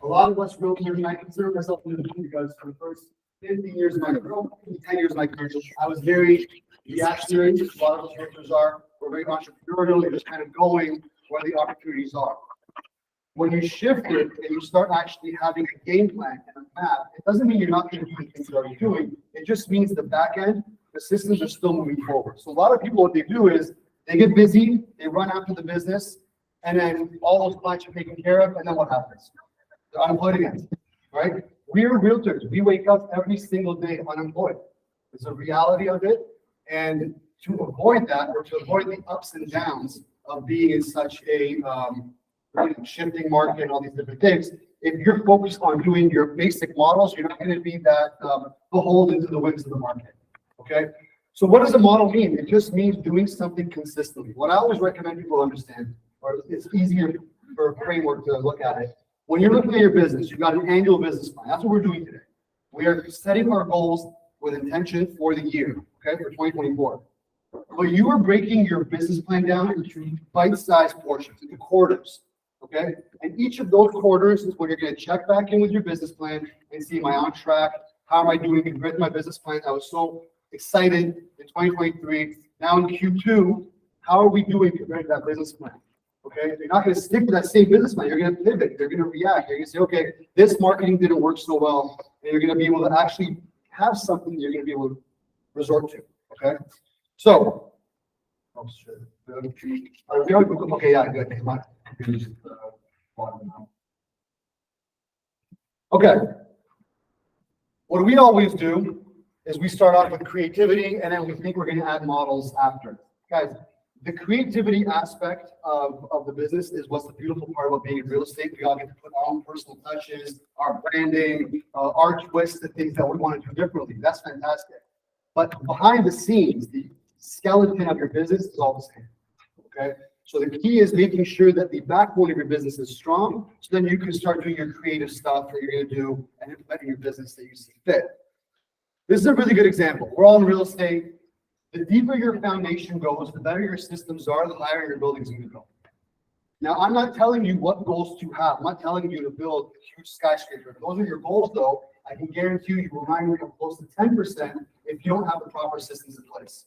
A lot of us realtors, and I consider myself an independent because for the first 15 years of my career, 10 years of my career, I was very reactionary. A lot of us realtors are. We're very entrepreneurial. You're just kind of going where the opportunities are. When you shift it and you start actually having a game plan and a map, it doesn't mean you're not going to do the things you're already doing. It just means the back end, the systems are still moving forward. So a lot of people, what they do is they get busy, they run after the business, and then all those clients are taken care of, and then what happens? They're unemployed again, right? We're realtors. We wake up every single day unemployed. It's a reality of it. And to avoid that, or to avoid the ups and downs of being in such a shifting market and all these different things, if you're focused on doing your basic models, you're not going to be that beholden to the whims of the market. Okay. So what does a model mean? It just means doing something consistently. What I always recommend people understand, or it's easier for a framework to look at it. When you're looking at your business, you've got an annual business plan. That's what we're doing today. We are setting our goals with intention for the year, okay, for 2024. But you are breaking your business plan down into bite-sized portions, into quarters, Okay, and each of those quarters is where you're going to check back in with your business plan and see, am I on track? How am I doing compared to my business plan? I was so excited in 2023. Now in Q2, how are we doing compared to that business plan? Okay, you're not going to stick to that same business plan. You're going to pivot. You're going to react. You're going to say, okay, this marketing didn't work so well, and you're going to be able to actually have something you're going to be able to resort to. Okay, so. Oh, shit. Okay, yeah, good. Come on. Okay. What we always do is we start off with creativity, and then we think we're going to add models after. Guys, the creativity aspect of the business is what's the beautiful part about being in real estate. We all get to put our own personal touches, our branding, our twists, the things that we want to do differently. That's fantastic. But behind the scenes, the skeleton of your business is all the same. Okay, so the key is making sure that the backbone of your business is strong, so then you can start doing your creative stuff that you're going to do and implementing your business that you see fit. This is a really good example. We're all in real estate. The deeper your foundation goes, the better your systems are, the higher your building's going to go. Now, I'm not telling you what goals to have. I'm not telling you to build a huge skyscraper. If those are your goals, though, I can guarantee you will not come close to 10% if you don't have the proper systems in place.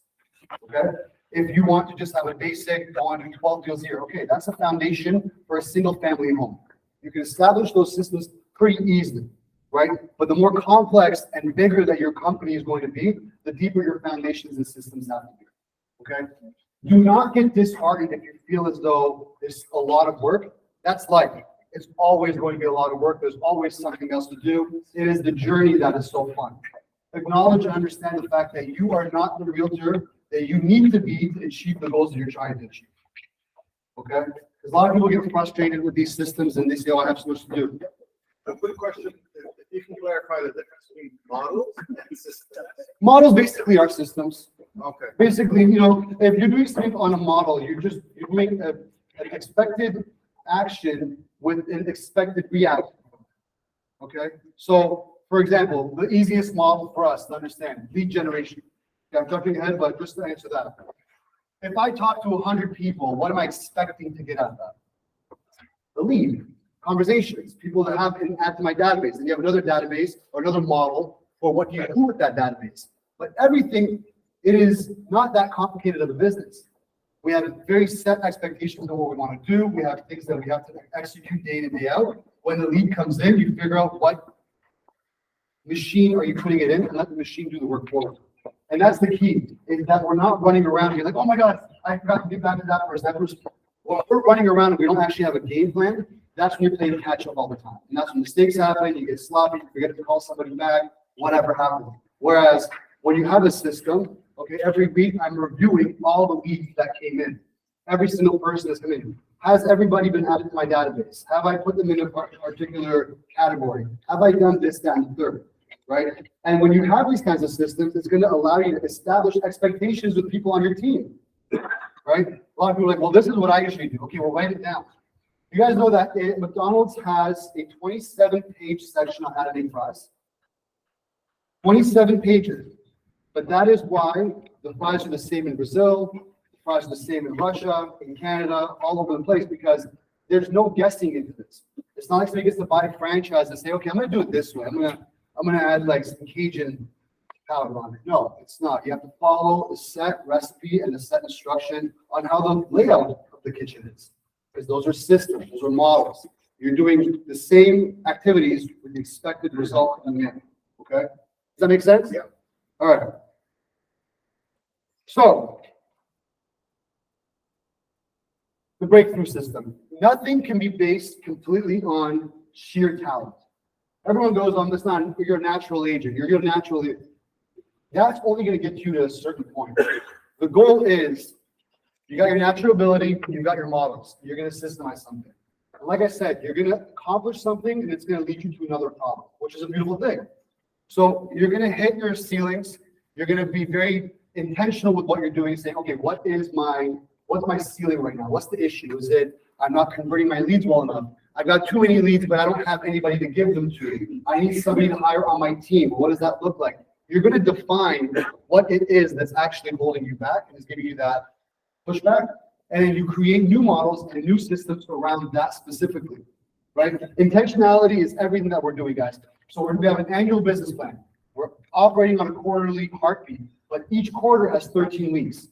Okay? If you want to just have a basic, go on to 12 deals a year, okay, that's a foundation for a single family home. You can establish those systems pretty easily, right? But the more complex and bigger that your company is going to be, the deeper your foundations and systems have to be, okay? Do not get disheartened if you feel as though it's a lot of work. That's life. It's always going to be a lot of work. There's always something else to do. It is the journey that is so fun. Acknowledge and understand the fact that you are not the realtor that you need to be to achieve the goals that you're trying to achieve. Okay? Because a lot of people get frustrated with these systems and they say, oh, I have so much to do. A quick question, if you can clarify the difference between models and systems. Models basically are systems. Okay. Basically, you know, if you're doing something on a model, you make an expected action with an expected reaction. Okay? So, for example, the easiest model for us to understand, lead generation. Okay, I'm jumping ahead, but just to answer that. If I talk to 100 people, what am I expecting to get out of that? The lead, conversations, people that have add to my database. And you have another database or another model for what you do with that database. But everything, it is not that complicated of a business. We have very set expectations of what we want to do. We have things that we have to execute day in and day out. When the lead comes in, you figure out what machine are you putting it in and let the machine do the work for you. And that's the key, is that we're not running around and you're like, oh my God, I forgot to get back to that person. Well, if we're running around and we don't actually have a game plan, that's when you're playing catch up all the time. And that's when mistakes happen, you get sloppy, you forget to call somebody back, whatever happens. Whereas when you have a system, okay, every week I'm reviewing all the leads that came in. Every single person that's come in. Has everybody been added to my database? Have I put them in a particular category? Have I done this, that, and third? Right? And when you have these kinds of systems, it's going to allow you to establish expectations with people on your team. Right? A lot of people are like, well, this is what I usually do. Okay, well, write it down. You guys know that McDonald's has a 27-page section on how to make fries. 27 pages. But that is why the fries are the same in Brazil, the fries are the same in Russia, in Canada, all over the place, because there's no guessing into this. It's not like somebody gets to buy a franchise and say, okay, I'm going to do it this way. I'm gonna add like some Cajun powder on it. No, it's not. You have to follow the set recipe and the set instruction on how the layout of the kitchen is. Because those are systems, those are models. You're doing the same activities with the expected result in the end. Okay? Does that make sense? Yeah. All right. So, the breakthrough system. Nothing can be based completely on sheer talent. Everyone goes on this line, you're a natural agent, you're a natural agent. That's only going to get you to a certain point. The goal is, you got your natural ability, you've got your models, you're going to systemize something. And like I said, you're going to accomplish something and it's going to lead you to another problem, which is a beautiful thing. So you're going to hit your ceilings, you're going to be very intentional with what you're doing, saying, okay, what's my ceiling right now? What's the issue? Is it I'm not converting my leads well enough? I've got too many leads, but I don't have anybody to give them to. I need somebody to hire on my team. What does that look like? You're going to define what it is that's actually holding you back and is giving you that pushback. And then you create new models and new systems around that specifically, right? Intentionality is everything that we're doing, guys. So we have an annual business plan. We're operating on a quarterly heartbeat, but each quarter has 13 weeks.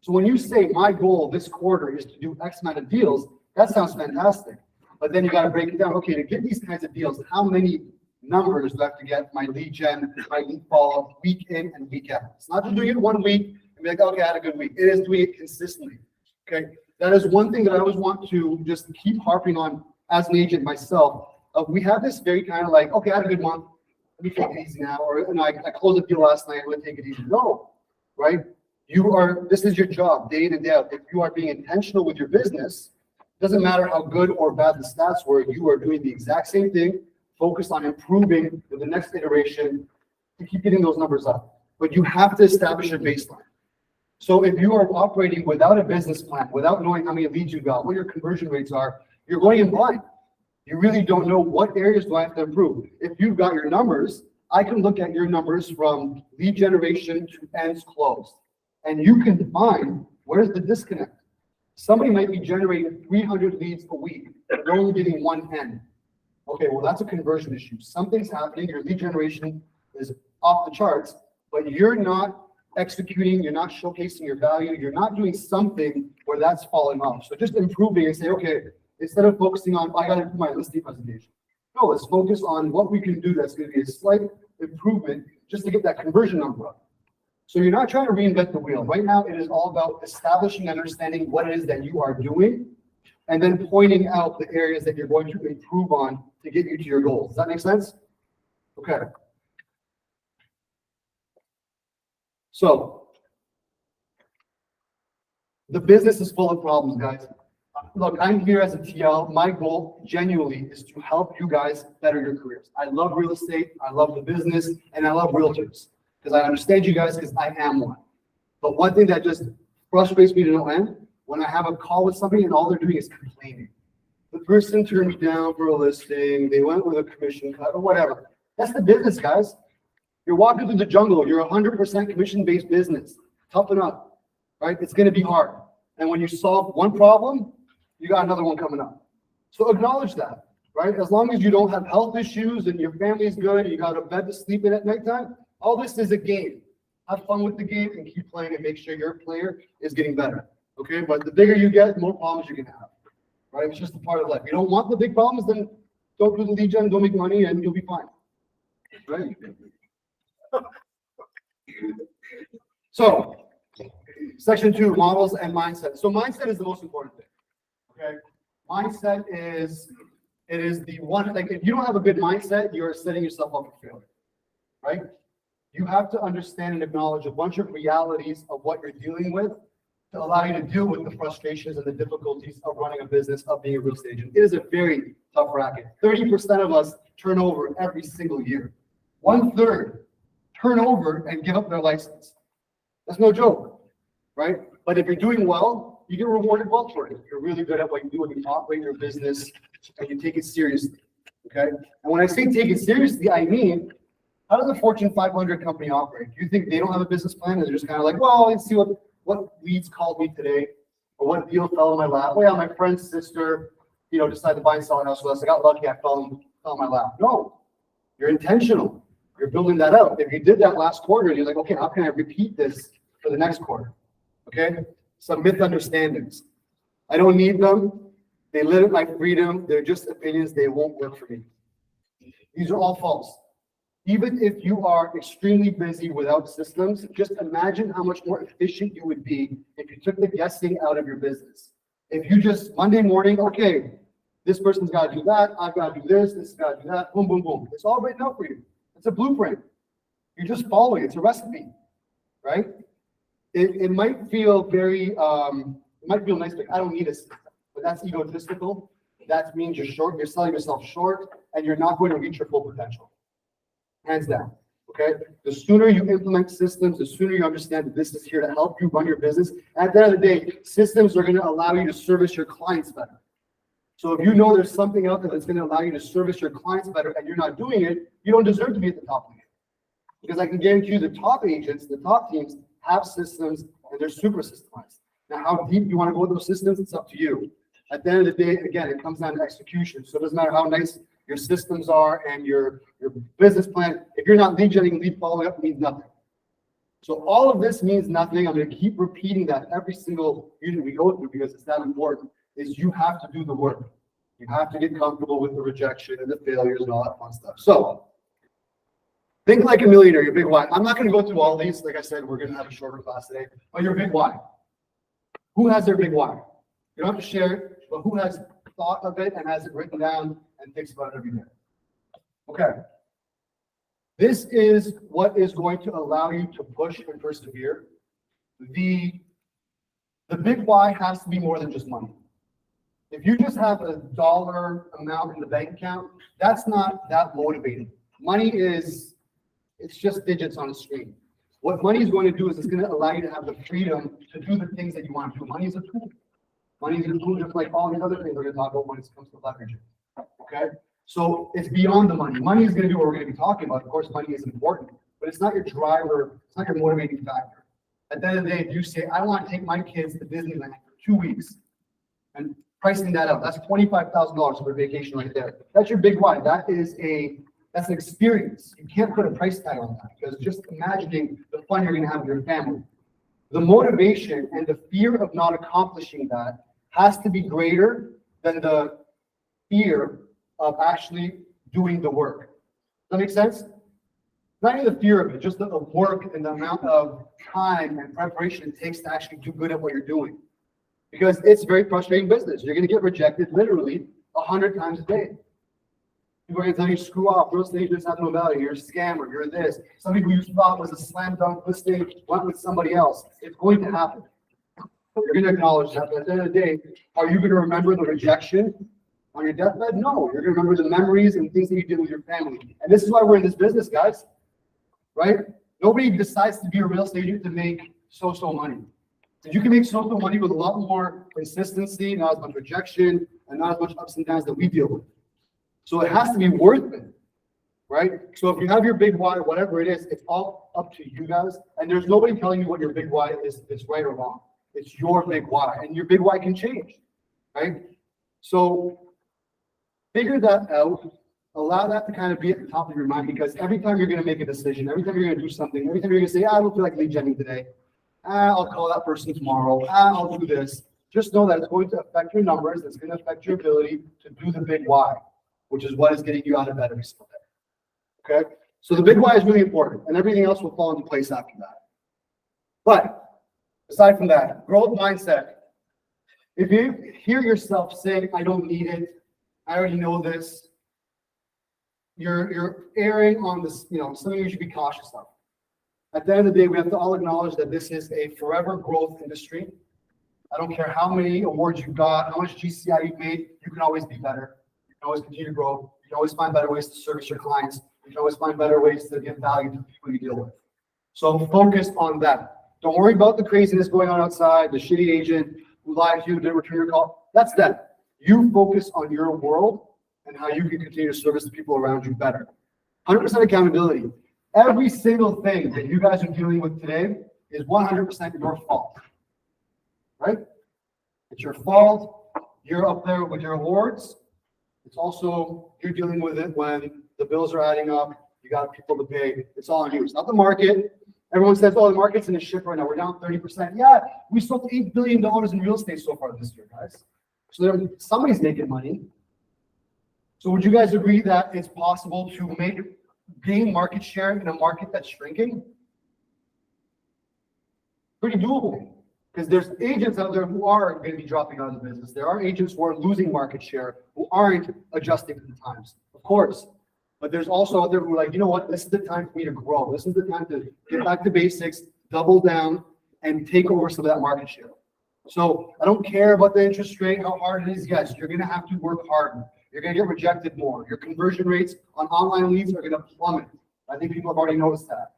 So when you say my goal this quarter is to do X amount of deals, that sounds fantastic. But then you got to break it down. Okay, to get these kinds of deals, how many numbers do I have to get my lead gen, my lead follow-up, week in and week out? It's not just doing it one week and be like, okay, I had a good week. It is doing it consistently. Okay, that is one thing that I always want to just keep harping on as an agent myself. We have this very kind of like, okay, I had a good month. Let me take it easy now. Or I closed a deal last night. I'm going to take it easy. No, right? This is your job day in and day out. If you are being intentional with your business, doesn't matter how good or bad the stats were, you are doing the exact same thing, focused on improving with the next iteration to keep getting those numbers up. But you have to establish a baseline. So if you are operating without a business plan, without knowing how many leads you got, what your conversion rates are, you're going in blind. You really don't know what areas do I have to improve. If you've got your numbers, I can look at your numbers from lead generation to ends closed. And you can find where's the disconnect. Somebody might be generating 300 leads a week, but they're only getting one end. Okay, well, that's a conversion issue. Something's happening. Your lead generation is off the charts, but you're not executing, you're not showcasing your value, you're not doing something where that's falling off. So just improving and say, okay, instead of focusing on, I got to do my listing presentation. No, let's focus on what we can do that's going to be a slight improvement just to get that conversion number up. So you're not trying to reinvent the wheel. Right now, it is all about establishing, understanding what it is that you are doing, and then pointing out the areas that you're going to improve on to get you to your goals. Does that make sense? Okay. So the business is full of problems, guys. Look, I'm here as a TL. My goal genuinely is to help you guys better your careers. I love real estate, I love the business, and I love realtors because I understand you guys because I am one. But one thing that just frustrates me to no end, when I have a call with somebody and all they're doing is complaining. The person turned me down for a listing, they went with a commission cut or whatever. That's the business, guys. You're walking through the jungle. You're 100% commission-based business. Toughen up, right? It's going to be hard. And when you solve one problem, you got another one coming up. So acknowledge that, right? As long as you don't have health issues and your family's good, you got a bed to sleep in at nighttime, all this is a game. Have fun with the game and keep playing and make sure your player is getting better, okay? But the bigger you get, the more problems you're going to have, right? It's just a part of life. You don't want the big problems, then don't do the lead gen, don't make money, and you'll be fine, right? So, section 2, models and mindset. So mindset is the most important thing, okay? Mindset is, it is the one, like if you don't have a good mindset, you're setting yourself up for failure, right? You have to understand and acknowledge a bunch of realities of what you're dealing with to allow you to deal with the frustrations and the difficulties of running a business, of being a real estate agent. It is a very tough racket. 30% of us turn over every single year. 1/3 turn over and give up their license. That's no joke, right? But if you're doing well, you get rewarded well for it. If you're really good at what you do, and you operate your business and you take it seriously, okay? And when I say take it seriously, I mean, how does a Fortune 500 company operate? Do you think they don't have a business plan? And they're just kind of like, well, let's see what leads called me today, or what deal fell in my lap. Oh yeah, my friend's sister, decided to buy and sell a house with us. I got lucky, I fell in my lap. No, you're intentional. You're building that out. If you did that last quarter, you're like, okay, how can I repeat this for the next quarter? Okay? Some myth understandings. I don't need them. They limit my freedom. They're just opinions. They won't work for me. These are all false. Even if you are extremely busy without systems, just imagine how much more efficient you would be if you took the guessing out of your business. If you just, Monday morning, okay, this person's got to do that. I've got to do this. This has got to do that. Boom, boom, boom. It's all written out for you. It's a blueprint. You're just following. It's a recipe, right? It might feel very, it might feel nice, but I don't need a system. But that's egotistical. That means you're selling yourself short, and you're not going to reach your full potential. Hands down, okay? The sooner you implement systems, the sooner you understand that this is here to help you run your business. At the end of the day, systems are going to allow you to service your clients better. So if you know there's something out there that's going to allow you to service your clients better and you're not doing it, you don't deserve to be at the top of it. Because I can guarantee you the top agents, the top teams have systems and they're super systemized. Now, how deep you want to go with those systems, it's up to you. At the end of the day, again, it comes down to execution. So it doesn't matter how nice your systems are and your business plan. If you're not lead generating, lead following up, it means nothing. So all of this means nothing. I'm going to keep repeating that every single unit we go through because it's that important, is you have to do the work. You have to get comfortable with the rejection and the failures and all that fun stuff. So think like a millionaire, your big why. I'm not going to go through all these. Like I said, we're going to have a shorter class today. But your big why. Who has their big why? You don't have to share it, but who has thought of it and has it written down and thinks about it every day? Okay. This is what is going to allow you to push and persevere. The big why has to be more than just money. If you just have a dollar amount in the bank account, that's not that motivating. Money is, it's just digits on a screen. What money is going to do is it's going to allow you to have the freedom to do the things that you want to do. Money is a tool. Money is a tool just like all these other things we're going to talk about when it comes to leveraging. Okay? So it's beyond the money. Money is going to do what we're going to be talking about. Of course, money is important, but it's not your driver. It's not your motivating factor. At the end of the day, if you say, I want to take my kids to Disneyland for 2 weeks and pricing that out, that's $25,000 for a vacation right there. That's your big why. That's an experience. You can't put a price tag on that because just imagining the fun you're going to have with your family. The motivation and the fear of not accomplishing that has to be greater than the fear of actually doing the work. Does that make sense? Not even the fear of it, just the work and the amount of time and preparation it takes to actually do good at what you're doing. Because it's very frustrating business. You're going to get rejected literally 100 times a day. People are going to tell you, screw off, real estate agents have no value, you're a scammer, you're this. Some people you thought was a slam dunk listing went with somebody else. It's going to happen. You're going to acknowledge that, but at the end of the day, are you going to remember the rejection on your deathbed? No, you're going to remember the memories and things that you did with your family. And this is why we're in this business, guys, right? Nobody decides to be a real estate agent to make so-so money. You can make so-so money with a lot more consistency, not as much rejection, and not as much ups and downs that we deal with. So it has to be worth it, right? So if you have your big why, whatever it is, it's all up to you guys. And there's nobody telling you what your big why is right or wrong. It's your big why, and your big why can change, right? So figure that out. Allow that to kind of be at the top of your mind, because every time you're going to make a decision, every time you're going to do something, every time you're going to say, I don't feel like lead genning today. I'll call that person tomorrow. I'll do this. Just know that it's going to affect your numbers. It's going to affect your ability to do the big why, which is what is getting you out of bed every single day. Okay? So the big why is really important, and everything else will fall into place after that. But aside from that, growth mindset. If you hear yourself saying, I don't need it, I already know this, you're erring on this, something you should be cautious of. At the end of the day, we have to all acknowledge that this is a forever growth industry. I don't care how many awards you got, how much GCI you've made, you can always be better. You can always continue to grow. You can always find better ways to service your clients. You can always find better ways to give value to the people you deal with. So focus on that. Don't worry about the craziness going on outside, the shitty agent who lied to you, didn't return your call. That's them. You focus on your world and how you can continue to service the people around you better. 100% accountability. Every single thing that you guys are dealing with today is 100% your fault, right? It's your fault. You're up there with your awards. It's also, you're dealing with it when the bills are adding up. You got people to pay. It's all on you. It's not the market. Everyone says, oh, the market's in a ship right now. We're down 30%. Yeah, we sold $8 billion in real estate so far this year, guys. So somebody's making money. So would you guys agree that it's possible to gain market share in a market that's shrinking? Pretty doable, because there's agents out there who are going to be dropping out of the business. There are agents who are losing market share, who aren't adjusting to the times, of course. But there's also out there who are like, you know what, this is the time for me to grow. This is the time to get back to basics, double down, and take over some of that market share. So I don't care about the interest rate, how hard it is. Yes, you're going to have to work harder. You're going to get rejected more. Your conversion rates on online leads are going to plummet. I think people have already noticed that.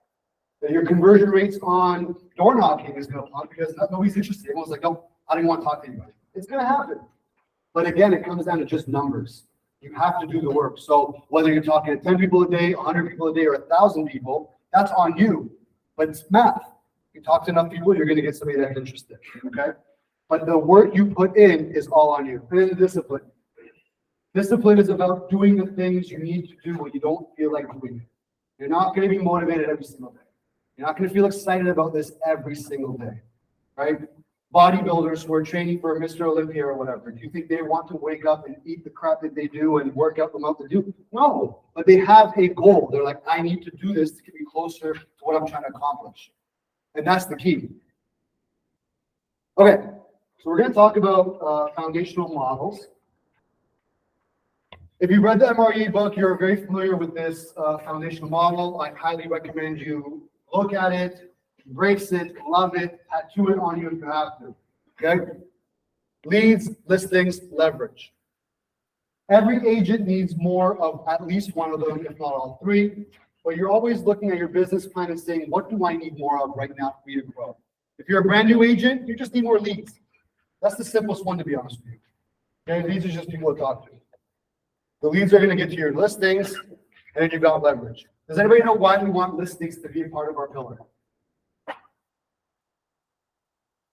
That your conversion rates on door knocking is going to plummet because nobody's interested. Everyone's like, no, I don't want to talk to anybody. It's going to happen. But again, it comes down to just numbers. You have to do the work. So whether you're talking to 10 people a day, 100 people a day, or 1,000 people, that's on you. But it's math. You talk to enough people, you're going to get somebody that's interested. Okay? but the work you put in is all on you. And then the discipline. Discipline is about doing the things you need to do when you don't feel like doing it. You're not going to be motivated every single day. You're not going to feel excited about this every single day, right? Bodybuilders who are training for Mr. Olympia or whatever, do you think they want to wake up and eat the crap that they do and work out the amount they do? No, but they have a goal. They're like, I need to do this to get me closer to what I'm trying to accomplish. And that's the key. Okay, so we're going to talk about foundational models. If you've read the MRE book, you're very familiar with this foundational model. I highly recommend you look at it, embrace it, love it, tattoo it on you if you have to. Okay? Leads, listings, leverage. Every agent needs more of at least one of them, if not all three. But you're always looking at your business plan and saying, what do I need more of right now for me to grow? If you're a brand new agent, you just need more leads. That's the simplest one, to be honest with you. Okay? Leads are just people to talk to. The leads are going to get to your listings, and then you've got leverage. Does anybody know why we want listings to be a part of our pillar?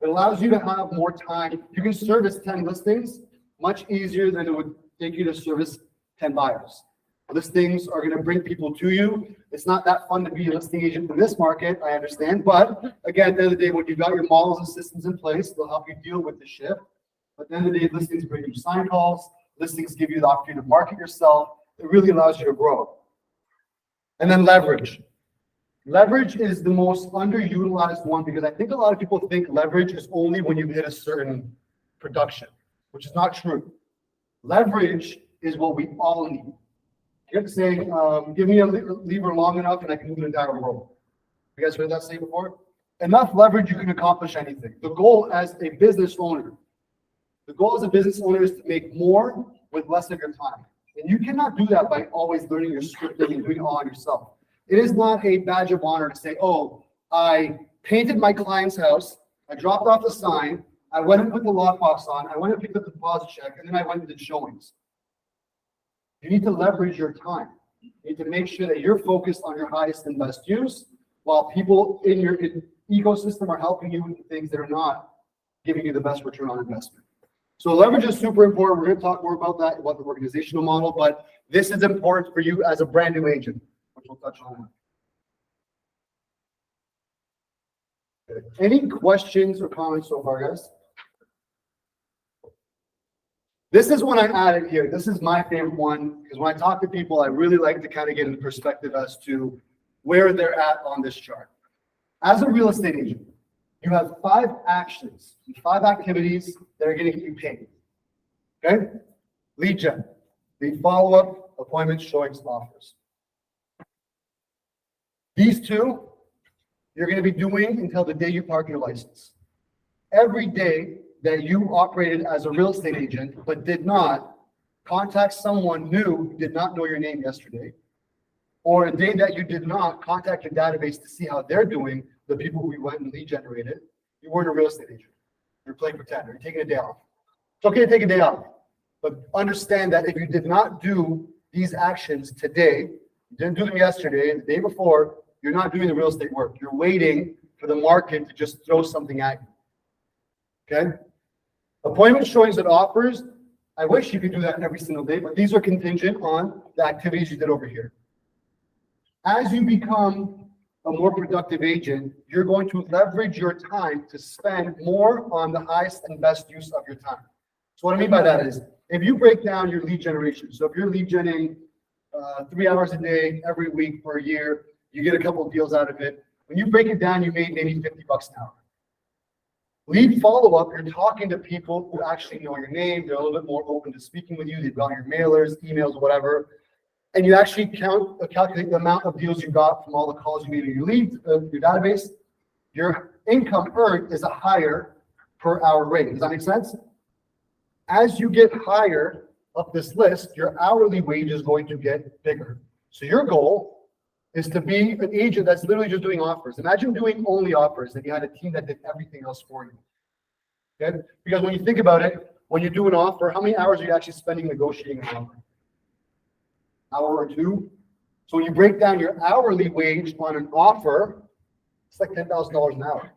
It allows you to have more time. You can service 10 listings much easier than it would take you to service 10 buyers. Listings are going to bring people to you. It's not that fun to be a listing agent in this market, I understand. But again, at the end of the day, when you've got your models and systems in place, they'll help you deal with the shift. But at the end of the day, listings bring you sign calls. Listings give you the opportunity to market yourself. It really allows you to grow. And then leverage. Leverage is the most underutilized one because I think a lot of people think leverage is only when you hit a certain production, which is not true. Leverage is what we all need. You have to say, give me a lever long enough and I can move the entire world. You guys heard that saying before? Enough leverage, you can accomplish anything. The goal as a business owner is to make more with less of your time. And you cannot do that by always learning your scripting and doing it all on yourself. It is not a badge of honor to say, oh, I painted my client's house, I dropped off the sign, I went and put the lockbox on, I went and picked up the deposit check, and then I went and did showings. You need to leverage your time. You need to make sure that you're focused on your highest and best use, while people in your ecosystem are helping you with the things that are not giving you the best return on investment. So leverage is super important. We're going to talk more about that, about the organizational model, but this is important for you as a brand new agent, which we'll touch on. Okay. Any questions or comments so far, guys? This is one I added here. This is my favorite one because when I talk to people, I really like to kind of get in perspective as to where they're at on this chart. As a real estate agent, you have 5 actions, 5 activities that are going to get you paid. Okay? Lead gen, lead follow-up, appointments, showings, offers. These 2, you're going to be doing until the day you park your license. Every day that you operated as a real estate agent, but did not contact someone new who did not know your name yesterday, or a day that you did not contact your database to see how they're doing, the people who went and lead generated, you weren't a real estate agent. You're playing pretend, or you're taking a day off. It's okay to take a day off, but understand that if you did not do these actions today, you didn't do them yesterday, the day before, you're not doing the real estate work. You're waiting for the market to just throw something at you. Okay? Appointment showings and offers, I wish you could do that every single day, but these are contingent on the activities you did over here. As you become a more productive agent, you're going to leverage your time to spend more on the highest and best use of your time. So what I mean by that is, if you break down your lead generation, so if you're lead genning 3 hours a day, every week for a year, you get a couple of deals out of it. When you break it down, you made maybe $50 an hour. Lead follow-up, you're talking to people who actually know your name. They're a little bit more open to speaking with you. They've got your mailers, emails, whatever. And you actually calculate the amount of deals you got from all the calls you made in your lead, your database. Your income earned is a higher per hour rate. Does that make sense? As you get higher up this list, your hourly wage is going to get bigger. So your goal is to be an agent that's literally just doing offers. Imagine doing only offers and you had a team that did everything else for you. Okay? Because when you think about it, when you do an offer, how many hours are you actually spending negotiating an offer? Hour or 2. So when you break down your hourly wage on an offer, it's like $10,000 an hour.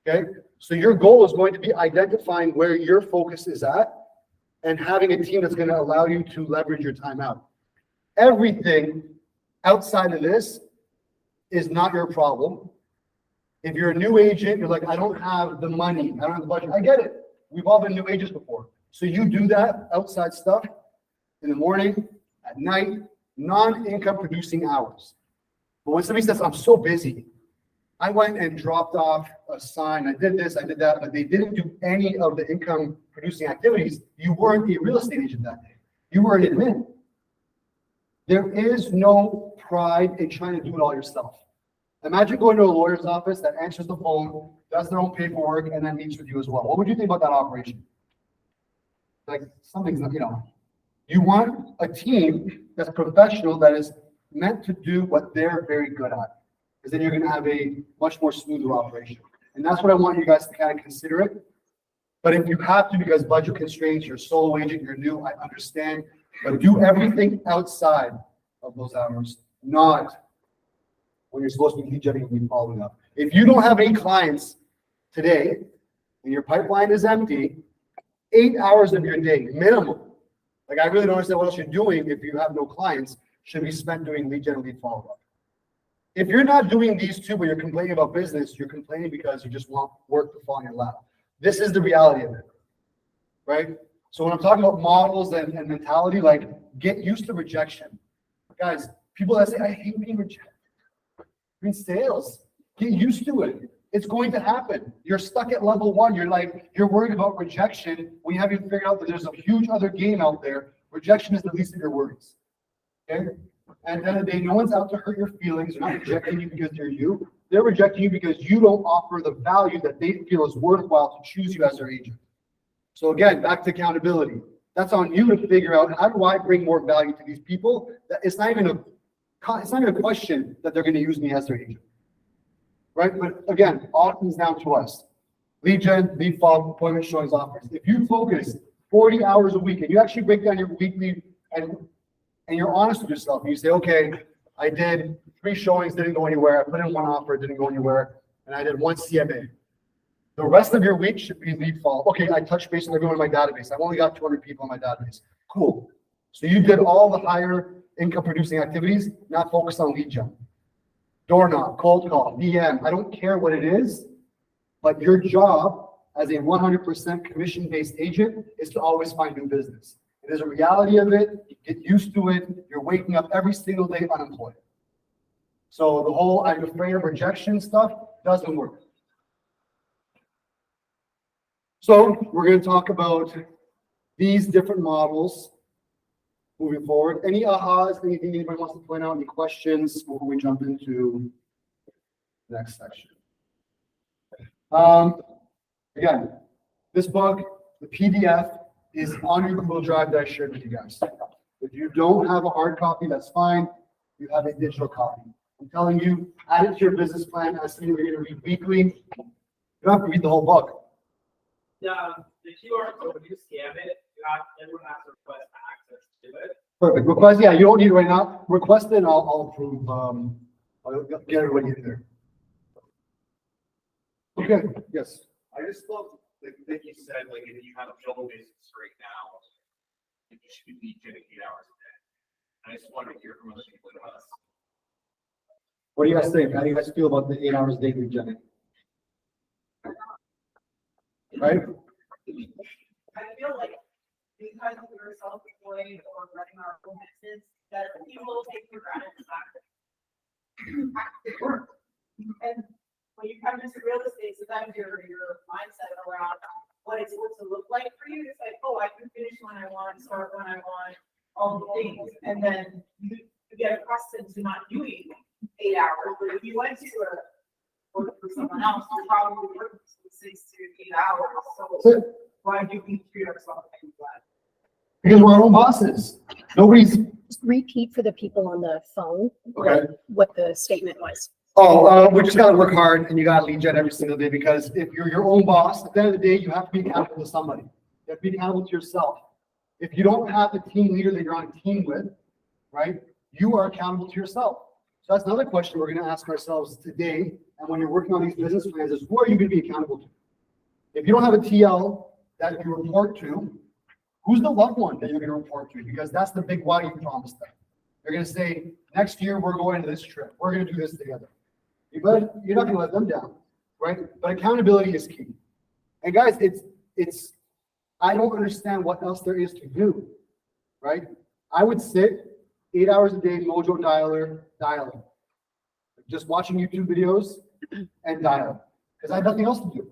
Okay, so your goal is going to be identifying where your focus is at and having a team that's going to allow you to leverage your time out. Everything outside of this is not your problem. If you're a new agent, you're like, I don't have the money, I don't have the budget. I get it. We've all been new agents before. So you do that outside stuff in the morning, at night, non-income producing hours. But when somebody says, I'm so busy, I went and dropped off a sign, I did this, I did that, but they didn't do any of the income producing activities, you weren't a real estate agent that day. You were an admin. There is no pride in trying to do it all yourself. Imagine going to a lawyer's office that answers the phone, does their own paperwork, and then meets with you as well. What would you think about that operation? Like, something's not, you want a team that's professional, that is meant to do what they're very good at. Because then you're going to have a much more smoother operation. And that's what I want you guys to kind of consider it. But if you have to, because budget constraints, you're a solo agent, you're new, I understand. But do everything outside of those hours, not when you're supposed to be lead generating and following up. If you don't have any clients today and your pipeline is empty, 8 hours of your day, minimum. Like, I really don't understand what else you're doing if you have no clients, should be spent doing lead gen and lead follow-up. If you're not doing these two, but you're complaining about business, you're complaining because you just want work to fall in your lap. This is the reality of it, right? So when I'm talking about models and mentality, like, get used to rejection. Guys, people that say, I hate being rejected. In sales, get used to it. It's going to happen. You're stuck at level one. You're worried about rejection when you haven't even figured out that there's a huge other game out there. Rejection is the least of your worries. Okay? And at the end of the day, no one's out to hurt your feelings. They're not rejecting you because they're you. They're rejecting you because you don't offer the value that they feel is worthwhile to choose you as their agent. So again, back to accountability. That's on you to figure out, how do I bring more value to these people? That it's not even a question that they're going to use me as their agent. Right? But again, all comes down to us. Lead gen, lead follow, appointment showings, offers. If you focus 40 hours a week and you actually break down your weekly and you're honest with yourself, and you say, okay, I did 3 showings, didn't go anywhere. I put in 1 offer, didn't go anywhere. And I did 1 CMA. The rest of your week should be lead follow. Okay, I touched base on everyone in my database. I've only got 200 people in my database. Cool. So you did all the higher income producing activities, not focused on lead gen. Door knock, cold call, DM, I don't care what it is, but your job as a 100% commission-based agent is to always find new business. It is a reality of it. You get used to it. You're waking up every single day unemployed. So the whole I'm afraid of rejection stuff doesn't work. So we're going to talk about these different models moving forward. Any ahas, anything anybody wants to point out, any questions before we jump into the next section? Again, this book, the PDF, is on your Google Drive that I shared with you guys. If you don't have a hard copy, that's fine. You have a digital copy. I'm telling you, add it to your business plan as something you're going to read weekly. You don't have to read the whole book. The QR code, when you scan it, everyone has to request access to it. Perfect. Request, yeah, you don't need it right now. Request it and I'll approve. I'll get everybody in there. Okay, yes. I just love, like you said, like, if you have a building business right now, you should be getting 8 hours a day. I just want to hear from other people like us. What do you guys think? How do you guys feel about the 8 hours a day lead gen? Right? I feel like because we're self-employed or running our own business, that people take for granted the fact that actually work. And when you come into real estate, sometimes your mindset around what it's supposed to look like for you, it's like, oh, I can finish when I want, start when I want, all the things. And then you get accustomed to not doing 8 hours. But if you went to work for someone else, you're probably working 6 to 8 hours. So why do we treat ourselves like that? Because we're our own bosses. Nobody's. Just repeat for the people on the phone Okay. what the statement was. Oh, we just gotta work hard and you gotta lead gen every single day, because if you're your own boss, at the end of the day, you have to be accountable to somebody. You have to be accountable to yourself. If you don't have the team leader that you're on a team with, right, you are accountable to yourself. So that's another question we're gonna ask ourselves today, and when you're working on these business plans, is who are you gonna be accountable to? If you don't have a TL that you report to, who's the loved one that you're gonna report to? Because that's the big why you promised them. They're gonna say, next year, we're going to this trip, we're gonna do this together. You're not gonna let them down, right? But accountability is key. And guys, I don't understand what else there is to do, right? I would sit 8 hours a day, Mojo dialing. Just watching YouTube videos and dialing, because I have nothing else to do.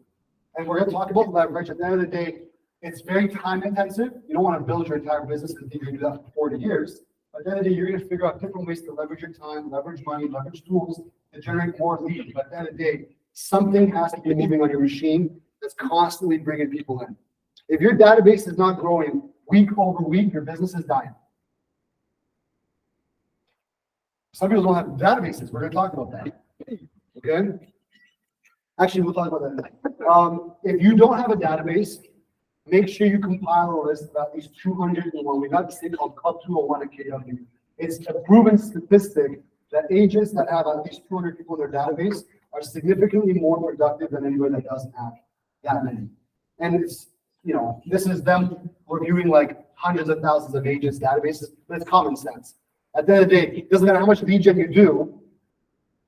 And we're gonna talk about leverage. At the end of the day, it's very time intensive. You don't want to build your entire business and think you're gonna do that for 40 years. But at the end of the day, you're gonna figure out different ways to leverage your time, leverage money, leverage tools to generate more leads. But at the end of the day, something has to be moving on your machine that's constantly bringing people in. If your database is not growing week over week, your business is dying. Some people don't have databases. We're going to talk about that. Okay? Actually, we'll talk about that. If you don't have a database, make sure you compile a list of at least 201. We got this thing called Club 201 at KW. It's a proven statistic that agents that have at least 200 people in their database are significantly more productive than anybody that doesn't have that many. And it's, this is them reviewing like hundreds of thousands of agents' databases, but it's common sense. At the end of the day, it doesn't matter how much lead gen you do,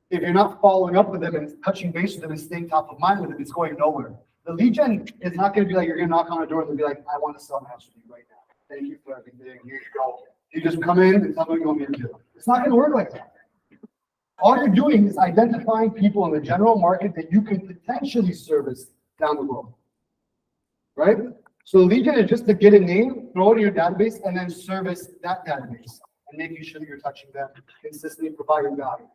if you're not following up with them and touching base with them and staying top of mind with them, it's going nowhere. The lead gen is not going to be like, you're going to knock on the door and be like, I want to sell my house to you right now. Thank you for everything. Here you go. You just come in and tell me what you want me to do. It's not going to work like that. All you're doing is identifying people in the general market that you can potentially service down the road, right? So lead gen is just to get a name, throw it in your database, and then service that database and making sure that you're touching them consistently, providing value.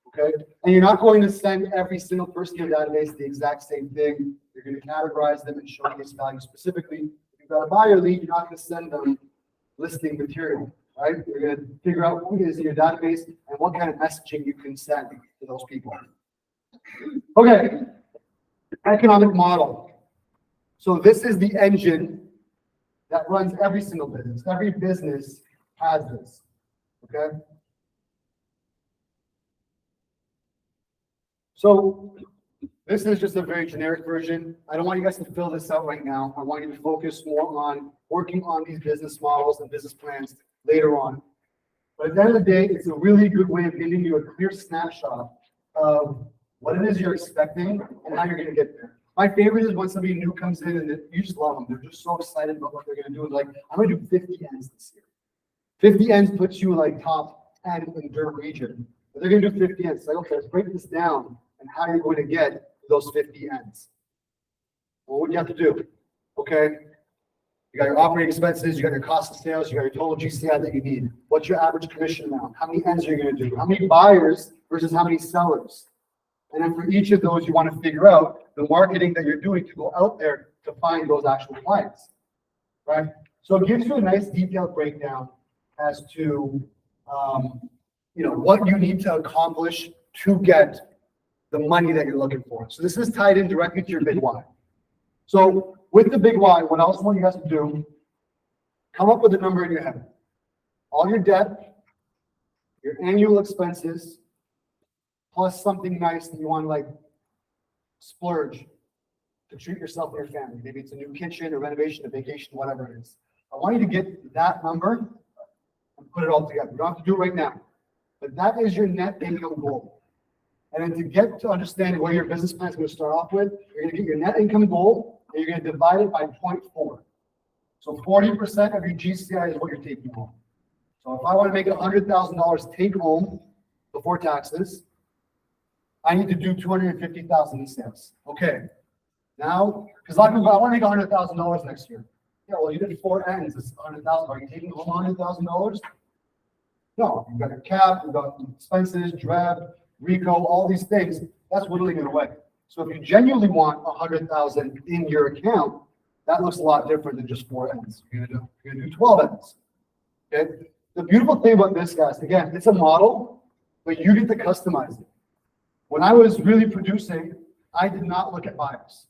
Okay, and you're not going to send every single person in your database the exact same thing. You're going to categorize them and showcase value specifically. If you've got a buyer lead, you're not going to send them listing material, right? You're going to figure out who is in your database and what kind of messaging you can send to those people. Okay, economic model. So this is the engine that runs every single business. Every business has this, okay? So this is just a very generic version. I don't want you guys to fill this out right now. I want you to focus more on working on these business models and business plans later on. But at the end of the day, it's a really good way of giving you a clear snapshot of what it is you're expecting and how you're going to get there. My favorite is when somebody new comes in and you just love them. They're just so excited about what they're going to do. And like, I'm going to do 50 ends this year. 50 ends puts you like top 10 in their region. But they're going to do 50 ends. It's like, okay, let's break this down and how you're going to get those 50 ends. Well, what do you have to do? Okay, you got your operating expenses, you got your cost of sales, you got your total GCI that you need. What's your average commission amount? How many ends are you going to do? How many buyers versus how many sellers? And then for each of those, you want to figure out the marketing that you're doing to go out there to find those actual clients, right? So it gives you a nice detailed breakdown as to, what you need to accomplish to get the money that you're looking for. So this is tied in directly to your big why. So with the big why, what else I want you guys to do, come up with a number in your head. All your debt, your annual expenses, plus something nice that you want to like splurge to treat yourself and your family. Maybe it's a new kitchen, a renovation, a vacation, whatever it is. I want you to get that number and put it all together. You don't have to do it right now, but that is your net income goal. And then to get to understanding where your business plan is going to start off with, you're going to get your net income goal and you're going to divide it by 0.4. So 40% of your GCI is what you're taking home. So if I want to make $100,000 take home before taxes, I need to do $250,000 in sales. Okay. Now, because a lot of people, I want to make $100,000 next year. Yeah, well, you did 4 ends. It's $100,000. Are you taking home $100,000? No. You've got your cap, you've got expenses, DREB, RICO, all these things. That's whittling it away. So if you genuinely want $100,000 in your account, that looks a lot different than just 4 ends. You're gonna do 12 ends. Okay. The beautiful thing about this, guys, again, it's a model, but you get to customize it. When I was really producing, I did not look at buyers.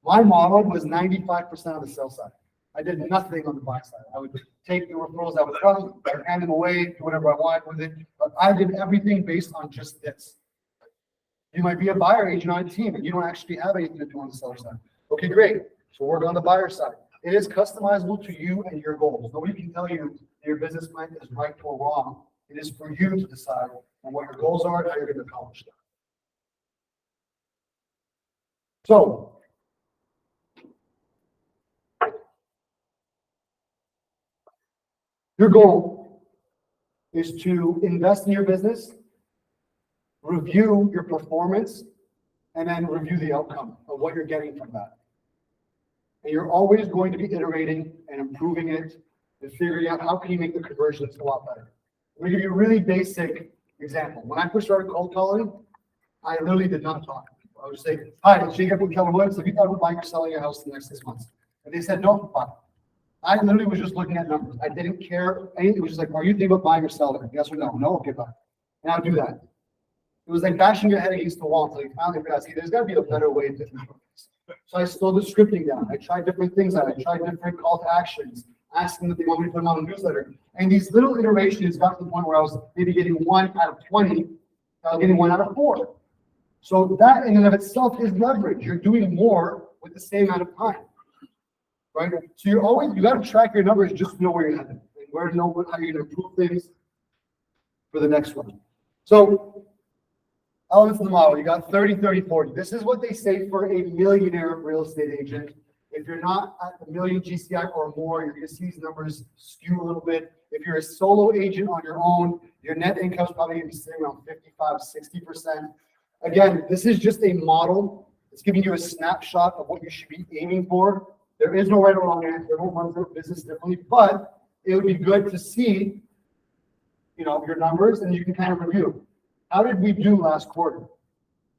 My model was 95% of the sell side. I did nothing on the buy side. I would take the referrals that would come, I'd hand them away, do whatever I want with it. But I did everything based on just this. You might be a buyer agent on a team and you don't actually have anything to do on the seller side. Okay, great. So work on the buyer side. It is customizable to you and your goals. Nobody can tell you your business plan is right or wrong. It is for you to decide on what your goals are and how you're going to accomplish them. So, your goal is to invest in your business, review your performance, and then review the outcome of what you're getting from that. And you're always going to be iterating and improving it and figuring out how can you make the conversions a lot better. I'm going to give you a really basic example. When I first started cold calling, I literally did not talk. I would say, hi, it's Jacob from Keller Williams. Have you thought about buying or selling your house in the next 6 months? And they said, no, fine. I literally was just looking at numbers. I didn't care anything. It was just like, are you thinking about buying or selling? Yes or no? No, okay, fine. And I'll do that. It was like bashing your head against the wall until you finally realized, hey, there's got to be a better way to do this. So I slowed the scripting down. I tried different things out. I tried different call to actions, asking that they want me to put them on a newsletter. And these little iterations got to the point where I was maybe getting 1 out of 20, I was getting 1 out of 4. So that in and of itself is leverage. You're doing more with the same amount of time, right? So you got to track your numbers just to know where you're headed and where to know how you're going to improve things for the next one. So elements of the model, you got 30, 30, 40. This is what they say for a millionaire real estate agent. If you're not at a million GCI or more, you're going to see these numbers skew a little bit. If you're a solo agent on your own, your net income is probably going to be sitting around 55, 60%. Again, this is just a model. It's giving you a snapshot of what you should be aiming for. There is no right or wrong answer. Everyone runs their business differently, but it would be good to see, your numbers and you can kind of review. How did we do last quarter?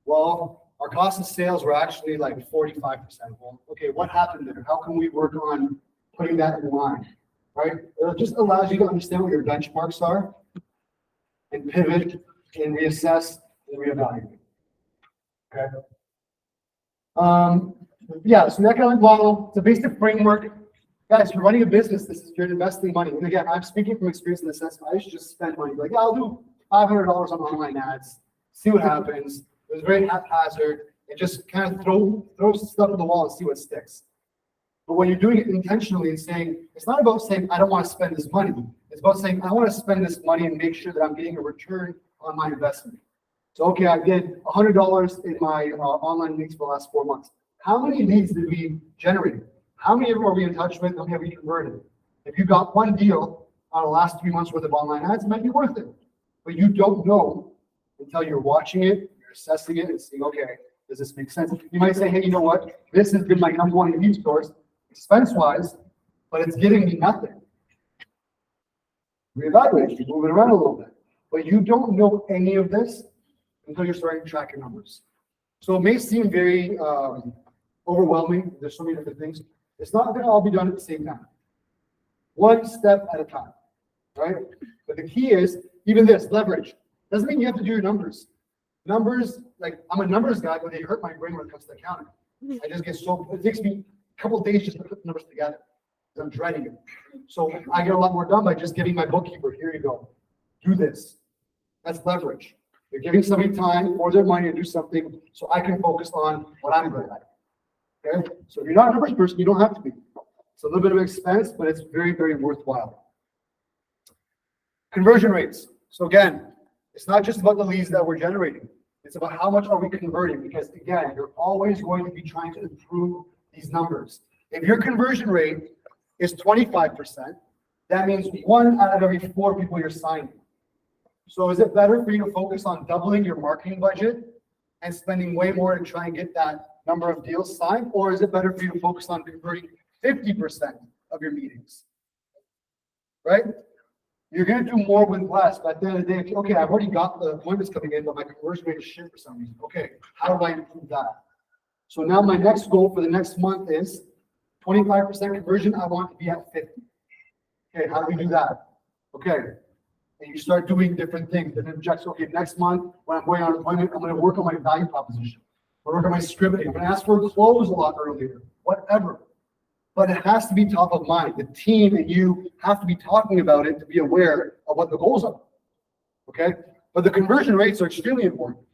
Well, our cost of sales were actually like 45%. Well, okay, what happened there? How can we work on putting that in line, right? It just allows you to understand what your benchmarks are and pivot and reassess and reevaluate. Okay. So the economic model, it's a basic framework. Guys, you're running a business. You're investing money. And again, I'm speaking from experience in the sense I used to just spend money. Like, I'll do $500 on online ads, see what happens. It was very haphazard and just kind of throw stuff at the wall and see what sticks. But when you're doing it intentionally and saying, it's not about saying, I don't want to spend this money. It's about saying, I want to spend this money and make sure that I'm getting a return on my investment. So, okay, I did $100 in my online leads for the last 4 months. How many leads did we generate? How many of them are we in touch with? How many have we converted? If you got one deal on the last 3 months worth of online ads, it might be worth it. But you don't know until you're watching it, you're assessing it, and seeing, okay, does this make sense? You might say, hey, you know what? This has been my number one lead source, expense-wise, but it's giving me nothing. Reevaluate, you move it around a little bit. But you don't know any of this until you're starting to track your numbers. So it may seem very overwhelming. There's so many different things. It's not going to all be done at the same time. One step at a time, right? But the key is, even this, leverage. Doesn't mean you have to do your numbers. Numbers, like, I'm a numbers guy, but they hurt my brain when it comes to accounting. I just get it takes me a couple of days just to put the numbers together. I'm dreading it. So I get a lot more done by just giving my bookkeeper, here you go, do this. That's leverage. You're giving somebody time or their money to do something so I can focus on what I'm good at. Okay? So if you're not a numbers person, you don't have to be. It's a little bit of expense, but it's very, very worthwhile. Conversion rates. So again, it's not just about the leads that we're generating. It's about how much are we converting, because again, you're always going to be trying to improve these numbers. If your conversion rate is 25%, that means 1 out of every 4 people you're signing. So is it better for you to focus on doubling your marketing budget and spending way more to try and get that number of deals signed? Or is it better for you to focus on converting 50% of your meetings? Right? You're going to do more with less, but at the end of the day, okay, I've already got the appointments coming in, but my conversion rate is shit for some reason. Okay, how do I improve that? So now my next goal for the next month is 25% conversion. I want to be at 50. Okay, how do we do that? Okay, and you start doing different things, different objectives. Okay, next month when I'm going on an appointment, I'm going to work on my value proposition. I'm going to work on my scripting. I'm going to ask for a close a lot earlier. Whatever. but it has to be top of mind. The team and you have to be talking about it to be aware of what the goals are. Okay? But the conversion rates are extremely important.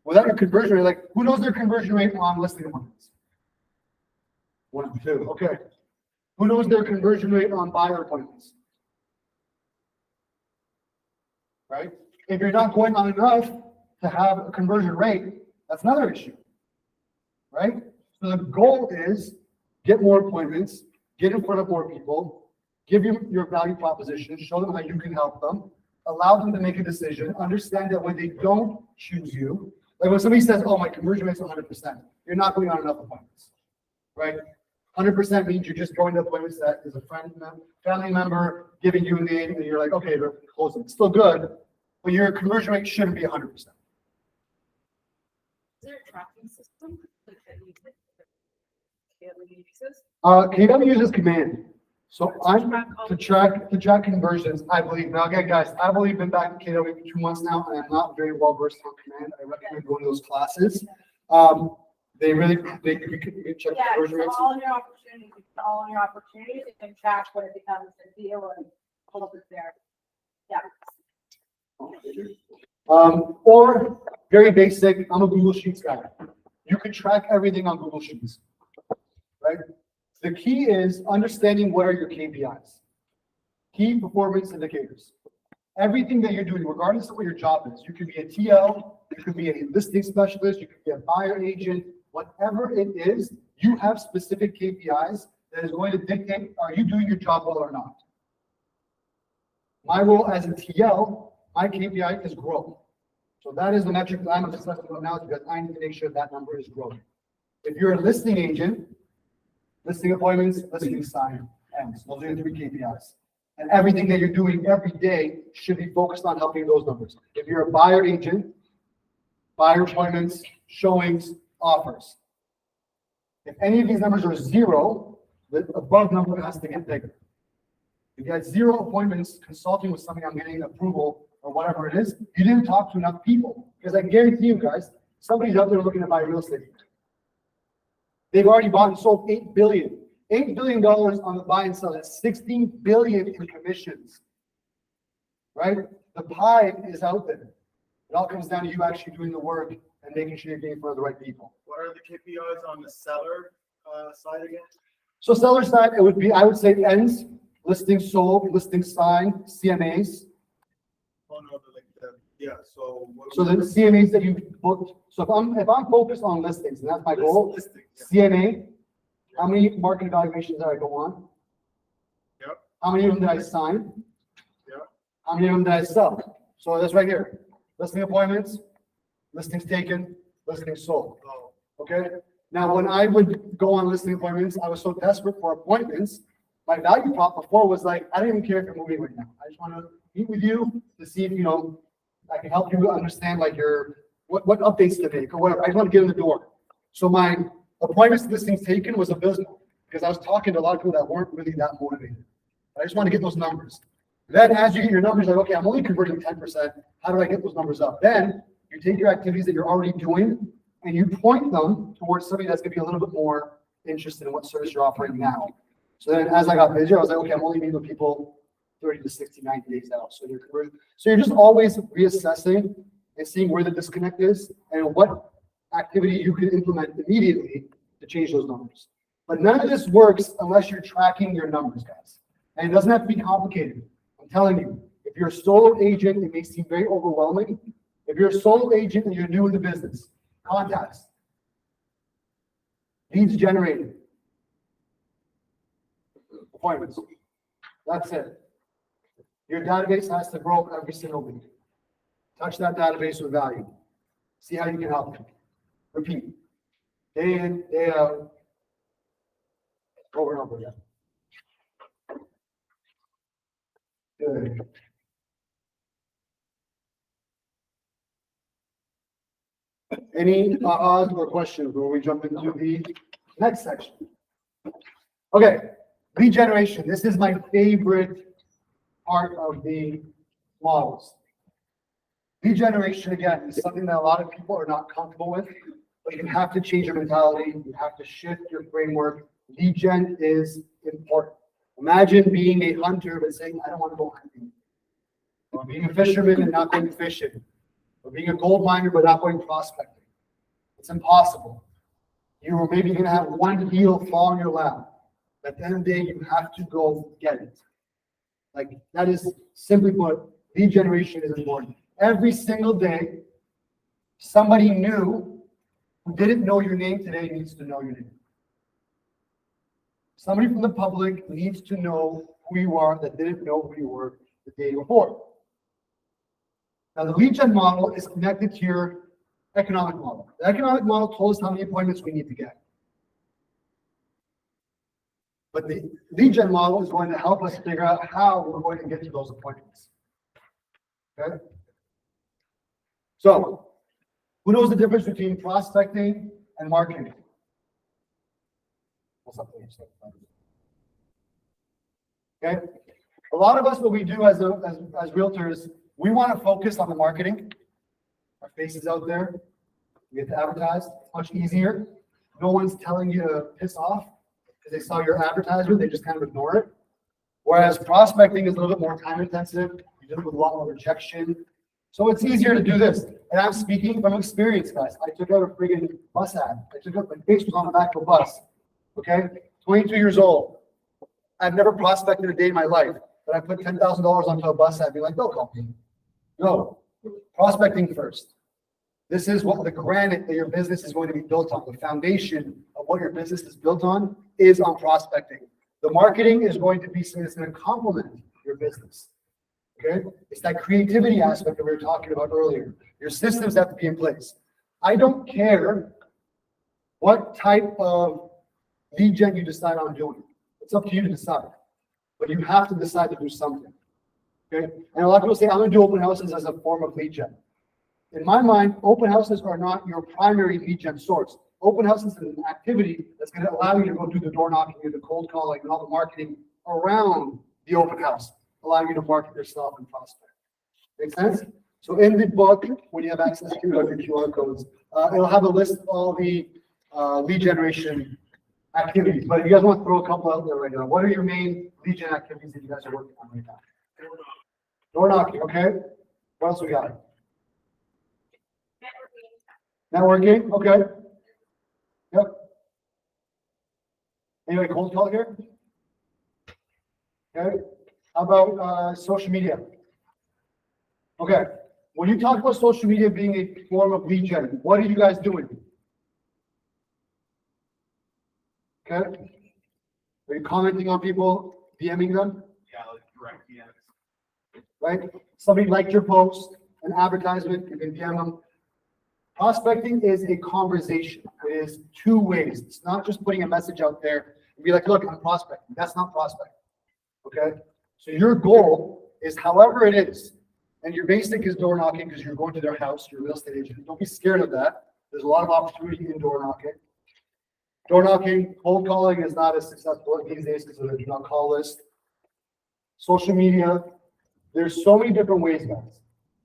Without your conversion rate, like who knows their conversion rate on listing appointments? 1, 2. Okay. Who knows their conversion rate on buyer appointments? Right? If you're not going on enough to have a conversion rate, that's another issue. Right? So the goal is get more appointments, get in front of more people, give you your value proposition, show them how you can help them, allow them to make a decision, understand that when they don't choose you, like when somebody says, oh, my conversion rate's 100%, you're not going on enough appointments, right? 100% means you're just going to appointments that is a family member giving you a name, and you're like, okay, they're closing. It's still good, but your conversion rate shouldn't be 100%. Is there a tracking system that you uses? KW uses command. So I'm to track conversions, I believe. Now again, guys, I've only been back in KW for 2 months now, and I'm not very well versed on command. I recommend going to those classes. They you can check Yeah, conversion rates. all in your opportunities, you can track when it becomes a deal and hold it there. Yeah. Or very basic, I'm a Google Sheets guy. You can track everything on Google Sheets, right? The key is understanding what are your KPIs, key performance indicators. Everything that you're doing, regardless of what your job is, you could be a TL, you could be a listing specialist, you could be a buyer agent, whatever it is, you have specific KPIs that is going to dictate, are you doing your job well or not? My role as a TL, my KPI is growth. So that is the metric that I'm obsessed with now because I need to make sure that number is growing. If you're a listing agent, listing appointments, listing sign, ends. Those are the 3 KPIs. And everything that you're doing every day should be focused on helping those numbers. If you're a buyer agent, buyer appointments, showings, offers. If any of these numbers are 0, the above number has to get bigger. If you had 0 appointments consulting with somebody on getting approval or whatever it is, you didn't talk to enough people. Because I guarantee you guys, somebody's out there looking to buy real estate. They've already bought and sold $8 billion. $8 billion on the buy and sell. That's $16 billion in commissions. Right? The pie is out there. It all comes down to you actually doing the work and making sure you're getting in front of the right people. What are the KPIs on the seller side again? So seller side, it would be, I would say ends, listing sold, listing signed, CMAs. Oh, no, yeah, so. So the CMAs that you booked. So if I'm focused on listings, and that's my goal, Listing, yeah. CMA, how many market evaluations did I go on? Yep. How many of them did I sign? Yep. How many of them did I sell? So that's right here. Listing appointments, listings taken, listings sold. Oh, Okay? Now, when I would go on listing appointments, I was so desperate for appointments. My value prop before was like, I don't even care if you're moving right now. I just want to meet with you to see if, I can help you understand like what updates to make or whatever. I just want to get in the door. So my appointments listings taken was abysmal because I was talking to a lot of people that weren't really that motivated. I just want to get those numbers. Then as you get your numbers, like, okay, I'm only converting 10%. How do I get those numbers up? Then you take your activities that you're already doing and you point them towards somebody that's going to be a little bit more interested in what service you're offering now. So then as I got busier, I was like, okay, I'm only meeting with people 30 to 60, 90 days out. So you're just always reassessing and seeing where the disconnect is and what activity you can implement immediately to change those numbers. But none of this works unless you're tracking your numbers, guys. And it doesn't have to be complicated. I'm telling you, if you're a solo agent, it may seem very overwhelming. If you're a solo agent and you're new in the business, contacts, leads generated, appointments. That's it. Your database has to grow every single week. Touch that database with value. See how you can help them. Repeat. Day in, day out. Over and over again. Good. Any ahas or questions before we jump into the next section? Okay, lead generation. This is my favorite part of the models. Lead generation, again, is something that a lot of people are not comfortable with, but you have to change your mentality. You have to shift your framework lead gen is important. Imagine being a hunter but saying, I don't want to go hunting. Or being a fisherman and not going fishing. Or being a gold miner but not going prospecting. It's impossible. You are maybe going to have one deal fall in your lap. At the end of the day, you have to go get it. Like, that is simply put, lead generation is important. Every single day, somebody new who didn't know your name today needs to know your name. Somebody from the public needs to know who you are that didn't know who you were the day before. Now, the lead gen model is connected to your economic model. The economic model told us how many appointments we need to get. But the lead gen model is going to help us figure out how we're going to get to those appointments. Okay? So, who knows the difference between prospecting and marketing? Okay? A lot of us, what we do as realtors, we want to focus on the marketing. Our faces out there. We get to advertise. It's much easier. No one's telling you to piss off because they saw your advertisement. They just kind of ignore it. Whereas prospecting is a little bit more time intensive. You deal with a lot more rejection. So it's easier to do this. And I'm speaking from experience, guys. I took out a friggin' bus ad. My face was on the back of a bus. Okay? 22 years old. I've never prospected a day in my life, but I put $10,000 onto a bus ad. Be like, don't call me. No. Prospecting first. This is what the granite that your business is going to be built on. The foundation of what your business is built on is on prospecting. The marketing is going to be something that's going to complement your business. Okay? It's that creativity aspect that we were talking about earlier. Your systems have to be in place. I don't care what type of lead gen you decide on doing. It's up to you to decide. But you have to decide to do something. Okay? And a lot of people say, I'm going to do open houses as a form of lead gen. In my mind, open houses are not your primary lead gen source. Open houses is an activity that's going to allow you to go do the door knocking and the cold calling and all the marketing around the open house, allowing you to market yourself and prospect. Make sense? So in the book, when you have access to your QR codes, it'll have a list of all the lead generation activities. But if you guys want to throw a couple out there right now, what are your main lead gen activities that you guys are working on right now? Door knocking, okay. What else we got? Networking, okay. Yep. Anyway, cold call here? Okay. How about social media? Okay. When you talk about social media being a form of lead gen, what are you guys doing? Okay. Are you commenting on people, DMing them? Yeah, like direct DMs. Right? Somebody liked your post, an advertisement, you can DM them. Prospecting is a conversation. It is two ways. It's not just putting a message out there and be like, look, I'm prospecting. That's not prospecting. Okay? So your goal is however it is. And your basic is door knocking because you're going to their house, you're a real estate agent. Don't be scared of that. There's a lot of opportunity in door knocking. Door knocking, cold calling is not as successful these days because of the do not call list. Social media, there's so many different ways, guys.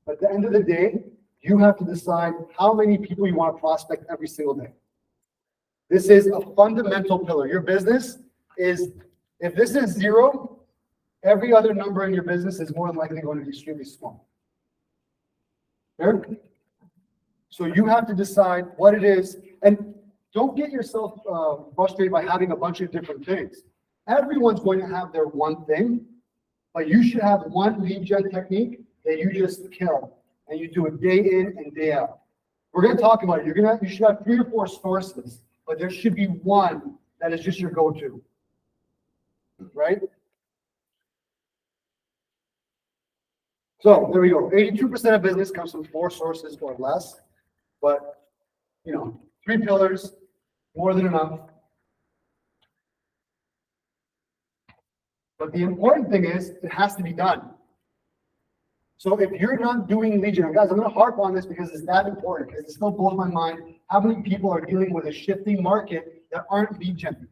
But at the end of the day, you have to decide how many people you want to prospect every single day. This is a fundamental pillar. Your business is, if this is 0, every other number in your business is more than likely going to be extremely small. Fair? So you have to decide what it is, and don't get yourself frustrated by having a bunch of different things. Everyone's going to have their one thing, but you should have one lead gen technique that you just kill. And you do it day in and day out. We're going to talk about it. You should have 3 or 4 sources, but there should be one that is just your go-to. Right? So there we go. 82% of business comes from 4 sources or less, but 3 pillars, more than enough. But the important thing is it has to be done. So if you're not doing lead gen, guys, I'm going to harp on this because it's that important, because it still blows my mind how many people are dealing with a shifting market that aren't lead gen.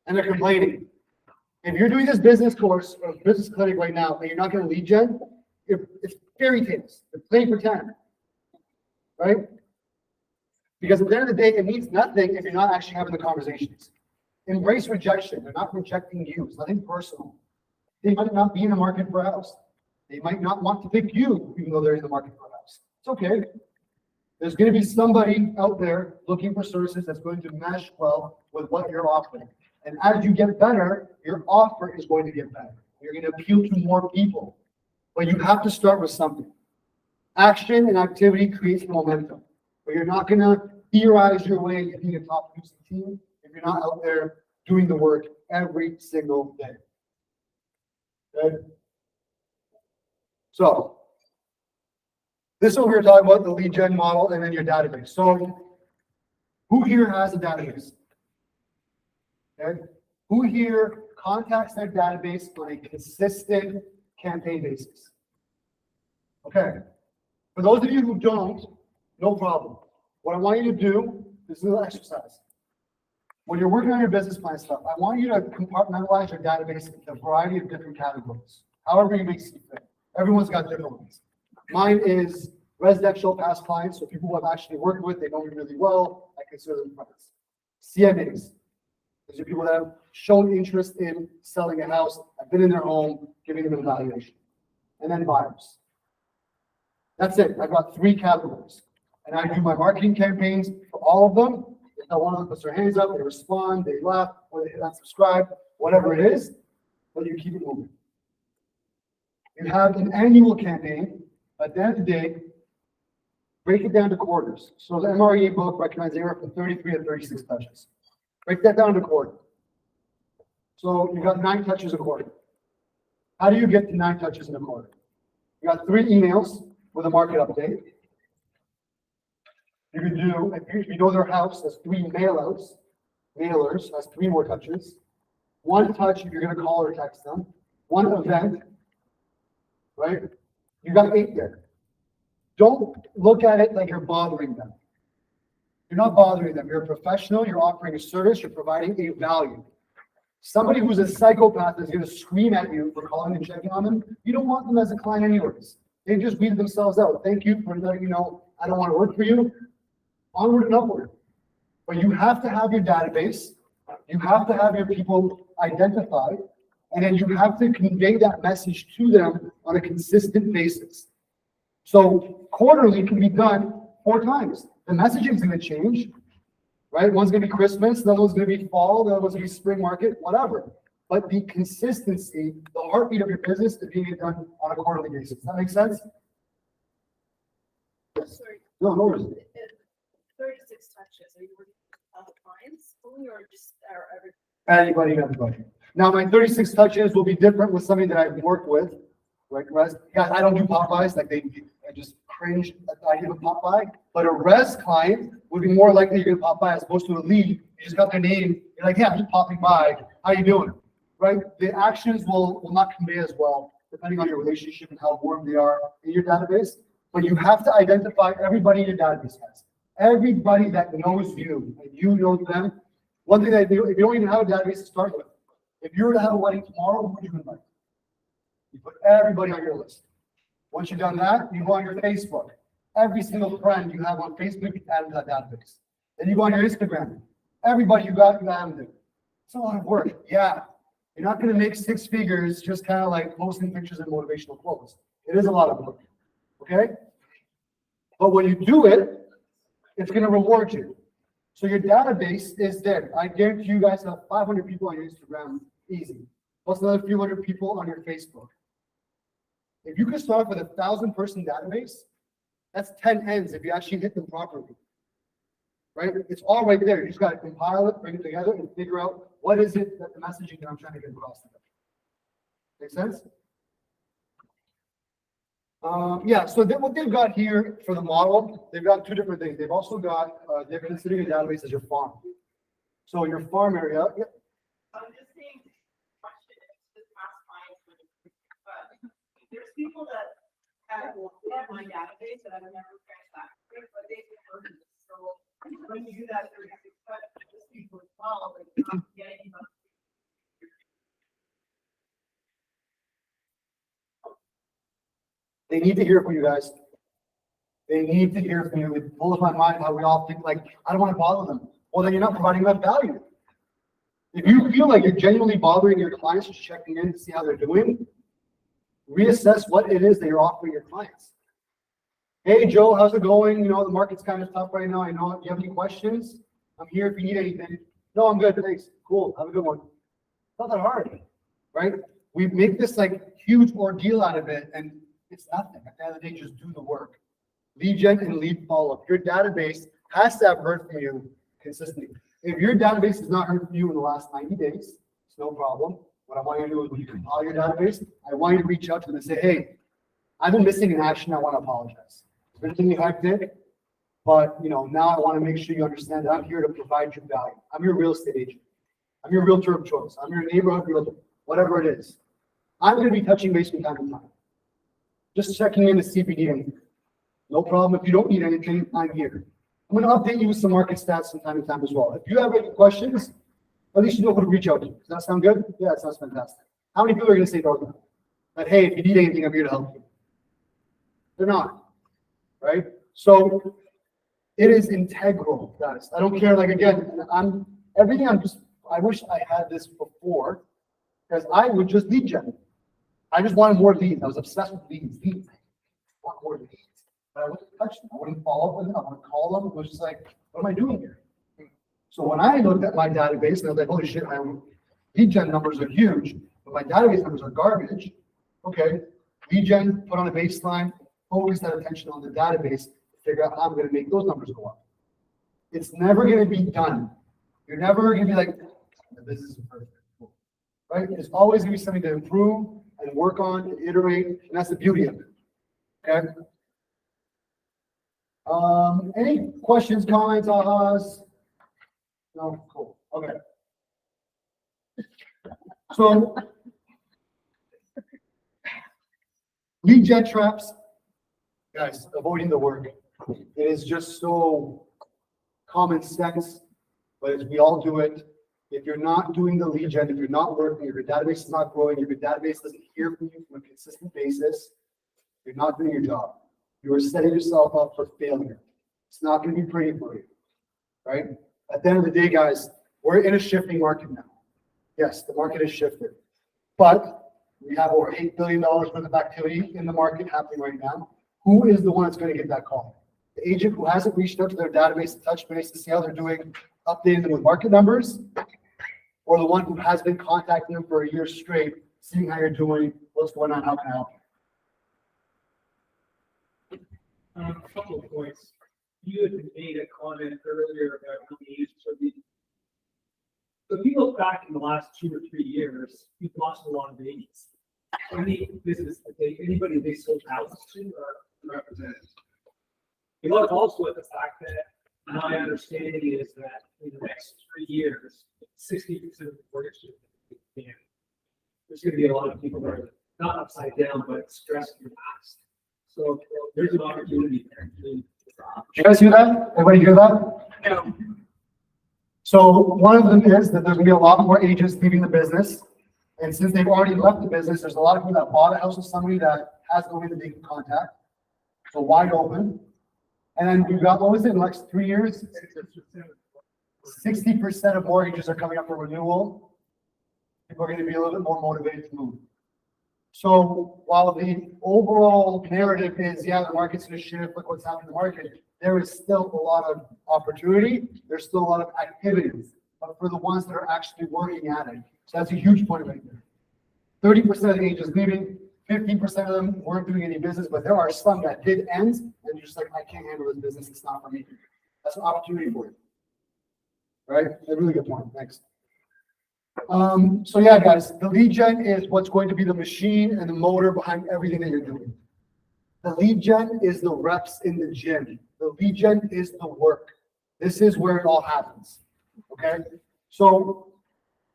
And they're complaining. If you're doing this business course or business clinic right now and you're not going to lead gen, it's fairy tales. It's playing pretend. Right? Because at the end of the day, it means nothing if you're not actually having the conversations. Embrace rejection. They're not rejecting you. It's nothing personal. They might not be in the market for a house. They might not want to pick you, even though they're in the market for a house. It's okay. There's going to be somebody out there looking for services that's going to mesh well with what you're offering. And as you get better, your offer is going to get better. You're going to appeal to more people. But you have to start with something. Action and activity creates momentum. But you're not going to theorize your way to being a top producing team if you're not out there doing the work every single day. Okay? So, this is what we were talking about, the lead gen model and then your database. So, who here has a database? Okay? Who here contacts their database on a consistent campaign basis? Okay. For those of you who don't, no problem. What I want you to do, this is a little exercise. When you're working on your business plan stuff, I want you to compartmentalize your database into a variety of different categories, however you may see fit. Everyone's got different ones. Mine is residential past clients, so people who I've actually worked with, they know me really well, I consider them friends. CMAs, these are people that have shown interest in selling a house, I've been in their home, giving them an evaluation. And then buyers. That's it, I've got 3 categories. And I do my marketing campaigns for all of them. If one of them puts their hands up, they respond, they laugh, or they hit unsubscribe, whatever it is, but you keep it moving. You have an annual campaign, at the end of the day, break it down to quarters. So the MRE book recommends anywhere from 33 to 36 touches. Break that down to quarter. So you've got 9 touches a quarter. How do you get to 9 touches in a quarter? You got 3 emails with a market update. You can do, if you know their house, that's 3 mailers, that's 3 more touches. 1 touch if you're going to call or text them. 1 event, right? You got 8 there. Don't look at it like you're bothering them. You're not bothering them. You're a professional. You're offering a service. You're providing a value. Somebody who's a psychopath is going to scream at you for calling and checking on them. You don't want them as a client anyways. They just weed themselves out. Thank you for letting me know I don't want to work for you. Onward and upward. But you have to have your database. You have to have your people identified. And then you have to convey that message to them on a consistent basis. So quarterly can be done 4 times. The messaging is going to change, right? One's going to be Christmas, the other one's going to be fall, the other one's going to be spring market, whatever. But the consistency, the heartbeat of your business is being done on a quarterly basis. Does that make sense? Yes. Sorry. No, no worries. 36 touches, are you working with all the clients only or just every? Anybody and everybody. Now, my 36 touches will be different with somebody that I've worked with, like res. Guys, I don't do Popeyes, like I just cringe at the idea of Popeye. But a res client would be more likely you're going to pop by as opposed to a lead. You just got their name. You're like, yeah, I'm just popping by. How you doing? Right? The actions will not convey as well, depending on your relationship and how warm they are in your database. But you have to identify everybody in your database has. Everybody that knows you and you know them. One thing that I do, if you don't even have a database to start with, if you were to have a wedding tomorrow, who would you invite? You put everybody on your list. Once you've done that, you go on your Facebook. Every single friend you have on Facebook, you add to that database. Then you go on your Instagram. Everybody you got, you add them there. It's a lot of work. Yeah. You're not going to make 6 figures just kind of like posting pictures and motivational quotes. It is a lot of work. Okay? But when you do it, it's going to reward you. So your database is there. I guarantee you guys have 500 people on your Instagram, easy. Plus another few hundred people on your Facebook. If you can start with a 1,000-person database, that's 10 hens if you actually hit them properly. Right? It's all right there. You just got to compile it, bring it together, and figure out what is it that the messaging that I'm trying to get across to them. Make sense? Yeah, so what they've got here for the model, they've got 2 different things. They've also got, they're considering a database as your farm. So your farm area, yep. I'm just saying, question is just past clients, but there's people that have my database that I've never transacted, but they've heard of it. So when you do that, there's people as well, like not getting them. They need to hear from you guys. They need to hear from you. It blows my mind how we all think like, I don't want to bother them. Well, then you're not providing enough value. If you feel like you're genuinely bothering your clients, just checking in to see how they're doing, reassess what it is that you're offering your clients. Hey, Joe, how's it going? You know, the market's kind of tough right now. I know. Do you have any questions? I'm here if you need anything. No, I'm good. Thanks. Cool. Have a good one. Not that hard, right? We make this like huge ordeal out of it, and it's nothing. At the end of the day, just do the work. Lead gen and lead follow-up. Your database has to have heard from you consistently. If your database has not heard from you in the last 90 days, it's no problem. What I want you to do is when you compile your database, I want you to reach out to them and say, hey, I've been missing in action. I want to apologize. It's been really hectic, but you know, now I want to make sure you understand that I'm here to provide you value. I'm your real estate agent. I'm your realtor of choice. I'm your neighborhood realtor, whatever it is. I'm going to be touching base from time to time. Just checking in to see if you need anything. No problem. If you don't need anything, I'm here. I'm going to update you with some market stats from time to time as well. If you have any questions, at least you know who to reach out to. Does that sound good? Yeah, it sounds fantastic. How many people are going to say no to that? That, hey, if you need anything, I'm here to help you. They're not, right? So it is integral, guys. I don't care. Like, again, I wish I had this before because I would just lead gen. I just wanted more leads. I was obsessed with leads. I want more leads. But I wouldn't touch them. I wouldn't follow up with them. I wouldn't call them. It was just like, what am I doing here? So when I looked at my database and I was like, holy shit, my lead gen numbers are huge, but my database numbers are garbage. Okay, lead gen, put on a baseline, focus that attention on the database to figure out how I'm going to make those numbers go up. It's never going to be done. You're never going to be like, the business is perfect. Right? There's always going to be something to improve and work on and iterate, and that's the beauty of it. Okay? Any questions, comments, ahas? No? Cool. Okay. So, lead gen traps, guys, avoiding the word. It is just so common sense, but we all do it. If you're not doing the lead gen, if you're not working, if your database is not growing, if your database doesn't hear from you on a consistent basis, you're not doing your job. You are setting yourself up for failure. It's not going to be pretty for you, right? At the end of the day, guys, we're in a shifting market now. Yes, the market is shifted, but we have over $8 billion worth of activity in the market happening right now. Who is the one that's going to get that call? The agent who hasn't reached out to their database to touch base to see how they're doing, updating them with market numbers, or the one who has been contacting them for a year straight, seeing how you're doing, what's going on, how can I help you? A couple of points. You had made a comment earlier about how many users are leaving. If you look back in the last 2 or 3 years, you've lost a lot of agents. Any business, anybody they sold houses to are represented. You look also at the fact that my understanding is that in the next 3 years, 60% of the mortgage there's going to be a lot of people that are not upside down, but stressed in the past. So there's an opportunity there. Did you guys hear that? Everybody hear that? Yeah. So one of them is that there's gonna be a lot more agents leaving the business. And since they've already left the business, there's a lot of people that bought a house with somebody that has no way to make contact. So wide open. And then we've got, what was it, in the next 3 years? 60% of mortgages are coming up for renewal. People are gonna be a little bit more motivated to move. So while the overall narrative is, yeah, the market's gonna shift, look what's happening in the market, there is still a lot of opportunity. There's still a lot of activities, but for the ones that are actually working at it. So that's a huge point right there. 30% of the agents leaving, 15% of them weren't doing any business, but there are some that did end, and you're just like, I can't handle this business, it's not for me. That's an opportunity for you. Right? A really good point. Thanks. So yeah, guys, the lead gen is what's going to be the machine and the motor behind everything that you're doing. The lead gen is the reps in the gym. The lead gen is the work. This is where it all happens. Okay? So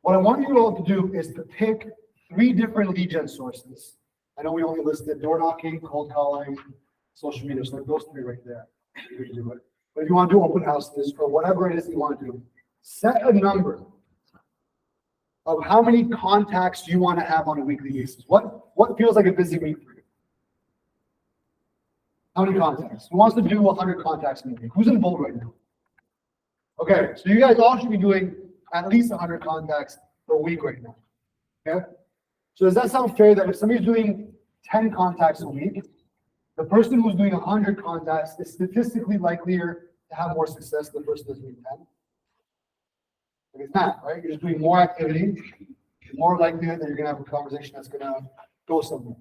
what I want you all to do is to pick 3 different lead gen sources. I know we only listed door knocking, cold calling, social media, so like those 3 right there. You can do it. But if you want to do open houses or whatever it is you want to do, set a number of how many contacts you want to have on a weekly basis. What feels like a busy week for you? How many contacts? Who wants to do 100 contacts in a week? Who's in bold right now? Okay, so you guys all should be doing at least 100 contacts per week right now. Okay? So does that sound fair that if somebody's doing 10 contacts a week, the person who's doing 100 contacts is statistically likelier to have more success than the person who's doing 10? Like it's not, right? You're just doing more activity, more likelihood that you're gonna have a conversation that's gonna go somewhere.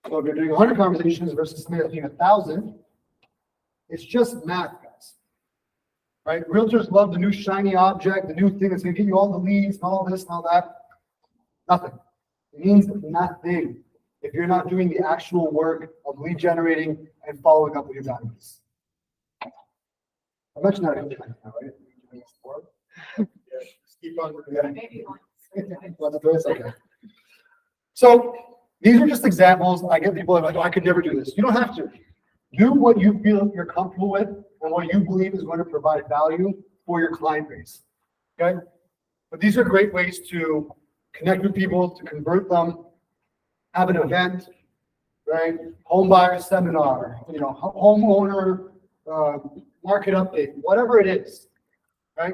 So if you're doing 100 conversations versus somebody that's doing 1,000, it's just math, guys. Right? Realtors love the new shiny object, the new thing that's gonna get you all the leads and all this and all that. Nothing. It means nothing if you're not doing the actual work of lead generating and following up with your database. I mentioned that a few times now, right? Just keep on. Maybe once. Okay. So these are just examples. I get people like, oh, I could never do this. You don't have to. Do what you feel you're comfortable with and what you believe is going to provide value for your client base. Okay? But these are great ways to connect with people, to convert them, have an event, right? Home buyer seminar, homeowner market update, whatever it is, right?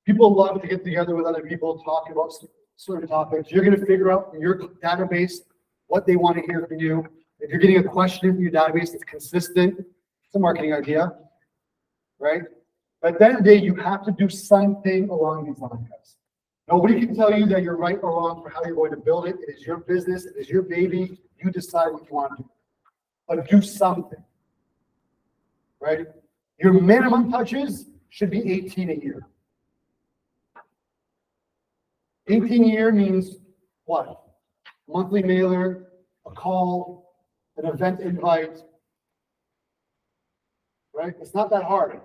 People love to get together with other people, talk about certain topics. You're going to figure out from your database what they want to hear from you. If you're getting a question from your database that's consistent, it's a marketing idea, right? But at the end of the day, you have to do something along these lines, guys. Nobody can tell you that you're right or wrong for how you're going to build it. It is your business. It is your baby. You decide what you want to do. But do something, right? Your minimum touches should be 18 a year. 18 a year means what? Monthly mailer, a call, an event invite, right? It's not that hard.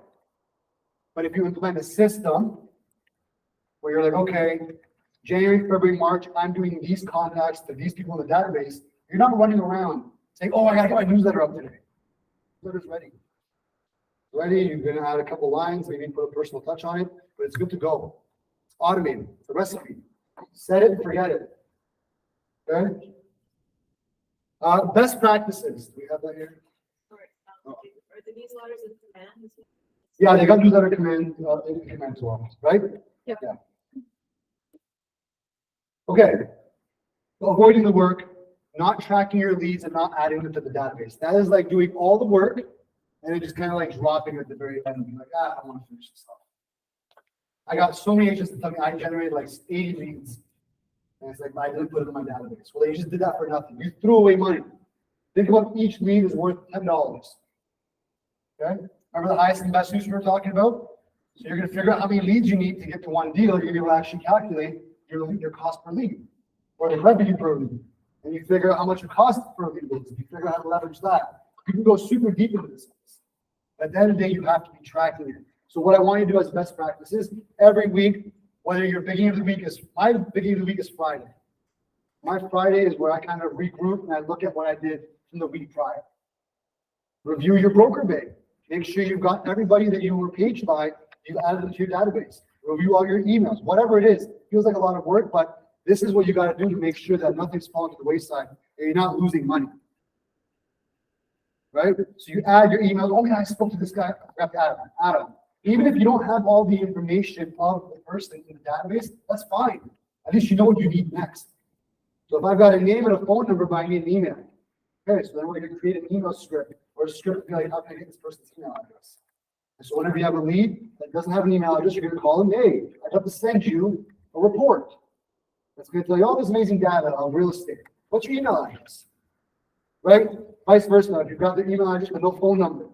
But if you implement a system where you're like, okay, January, February, March, I'm doing these contacts to these people in the database, you're not running around saying, oh, I gotta get my newsletter up today. Newsletter's ready. Ready, you're gonna add a couple lines, maybe put a personal touch on it, but it's good to go. It's automated, it's a recipe. Set it and forget it. Okay? Best practices. Do we have that here? Are the newsletters in command? Yeah, they got newsletter command in command as well, right? Yep. Yeah. Okay. So avoiding the work, not tracking your leads and not adding them to the database. That is like doing all the work and then just kind of like dropping at the very end and being like, I don't want to finish this stuff. I got so many agents that tell me I generated like 80 leads. And it's like, I didn't put it in my database. Well, you just did that for nothing. You threw away money. Think about each lead is worth $10. Okay? Remember the highest and best use we were talking about? So you're going to figure out how many leads you need to get to one deal. You're going to be able to actually calculate your cost per lead or the revenue per lead. And you figure out how much it costs per lead is. You figure out how to leverage that. You can go super deep into this. At the end of the day, you have to be tracking it. So what I want you to do as best practices, every week, whether your beginning of the week is, my beginning of the week is Friday. My Friday is where I kind of regroup and I look at what I did from the week prior. Review your broker bay. Make sure you've got everybody that you were paged by, you added them to your database. Review all your emails, whatever it is. It feels like a lot of work, but this is what you got to do to make sure that nothing's falling to the wayside and you're not losing money. Right? So you add your emails. Oh, yeah, I spoke to this guy. I forgot to add him. Even if you don't have all the information of the person in the database, that's fine. At least you know what you need next. So if I've got a name and a phone number, but I need an email. Okay, so then we're going to create an email script or a script to be like, how can I get this person's email address? And so whenever you have a lead that doesn't have an email address, you're going to call them, hey, I'd love to send you a report. That's going to tell you all this amazing data on real estate. What's your email address? Right? Vice versa. If you've got the email address but no phone number,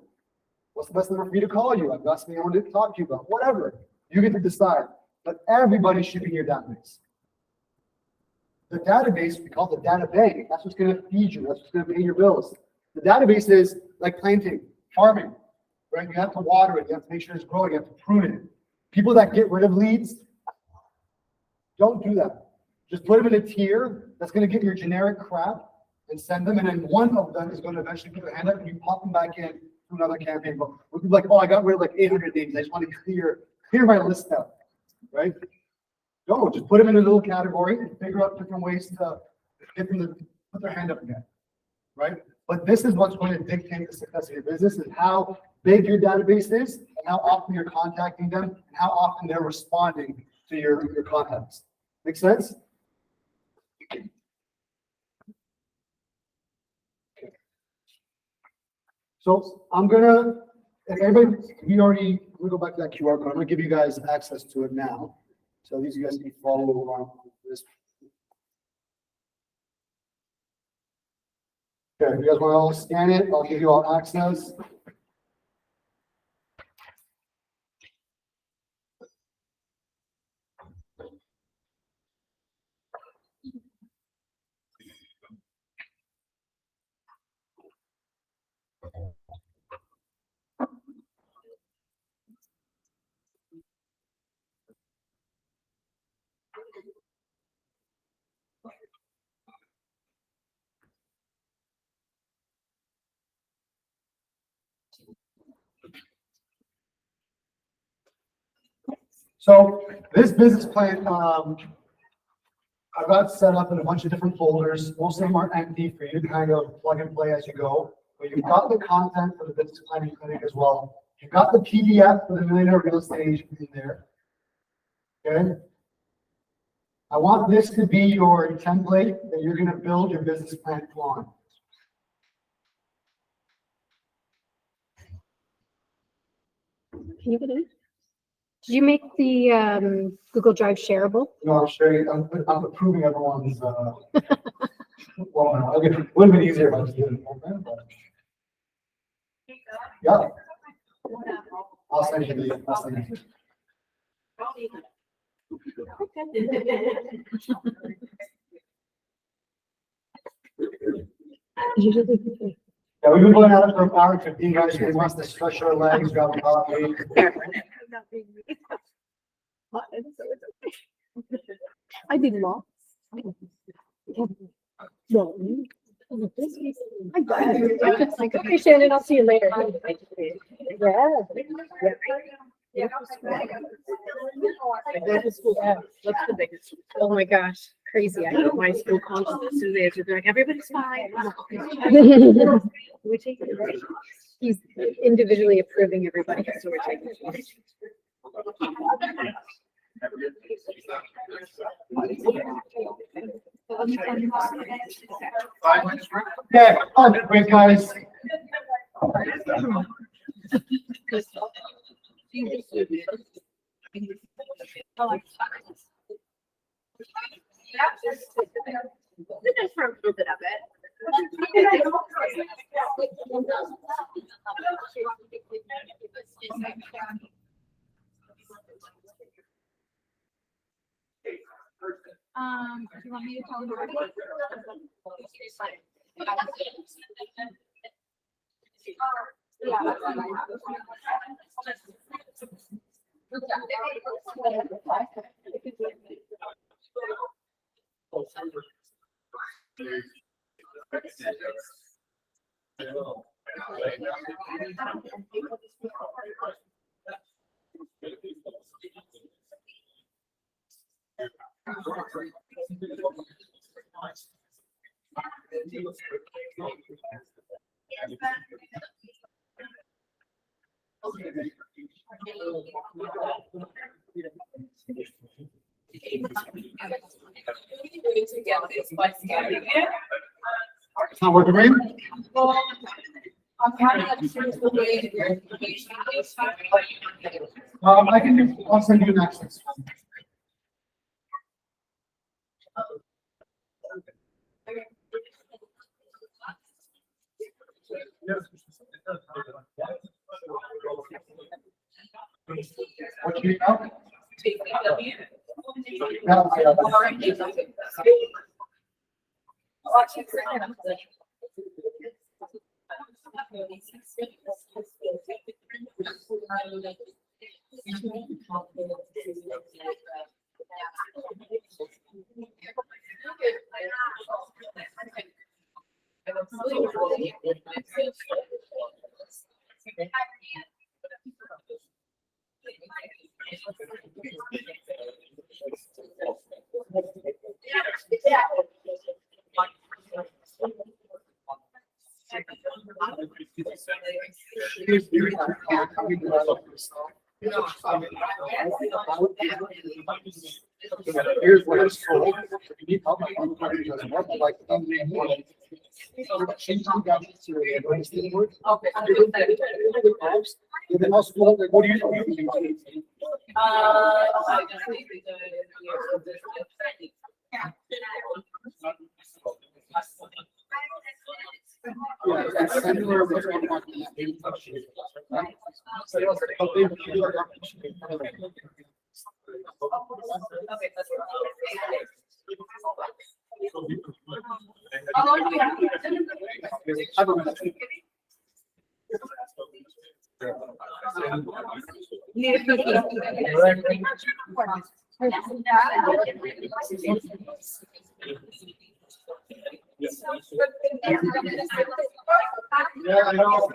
what's the best number for me to call you? I've got something I want to talk to you about. Whatever. You get to decide. But everybody should be in your database. The database, we call it the data bank. That's what's going to feed you. That's what's going to pay your bills. The database is like planting, farming, right? You have to water it. You have to make sure it's growing. You have to prune it. People that get rid of leads, don't do that. Just put them in a tier that's going to get your generic crap and send them. And then one of them is going to eventually put their hand up and you pop them back in to another campaign. But we'll be like, oh, I got rid of like 800 names. I just want to clear my list out, right? No, just put them in a little category and figure out different ways to get them to put their hand up again, right? But this is what's going to dictate the success of your business is how big your database is and how often you're contacting them and how often they're responding to your contacts. Make sense? So I'm gonna, if everybody, we go back to that QR code. I'm gonna give you guys access to it now. So these you guys can follow along with this. Okay, if you guys want to all scan it, I'll give you all access. So this business plan, I've got set up in a bunch of different folders. Most of them are empty for you to kind of plug and play as you go. But you've got the content for the business planning clinic as well. You've got the PDF for the millionaire real estate agent in there. Okay. I want this to be your template that you're going to build your business plan on. Can you get in? Did you make the Google Drive shareable? No, I'm sure I'm approving everyone's. Well, okay, it would have been easier if I just did it. But yeah, I'll send you the. I'll send you. Yeah, we've been going at it for an hour and 15 guys. Who wants to stretch our legs, grab a coffee? I did not. No. I got it. Okay, Shannon, I'll see you later. Yeah. What's the biggest? Oh my gosh, crazy. I know my school consciousness is there to be like, everybody's fine. We take it. He's individually approving everybody, so we're taking it. Yeah, on it, great guys. Just for a little bit of it. Do you want me to tell them? It's not working, right? I'm trying to choose the way to your information. I can do, I'll send you an access. What you know? Here's what it's for. You need help, I'm trying to work like. You can also, like, what do you do? I just think Yeah, it's similar to what's going on in the right? How long do we have? I don't know. Need a cookie. Yeah, I know.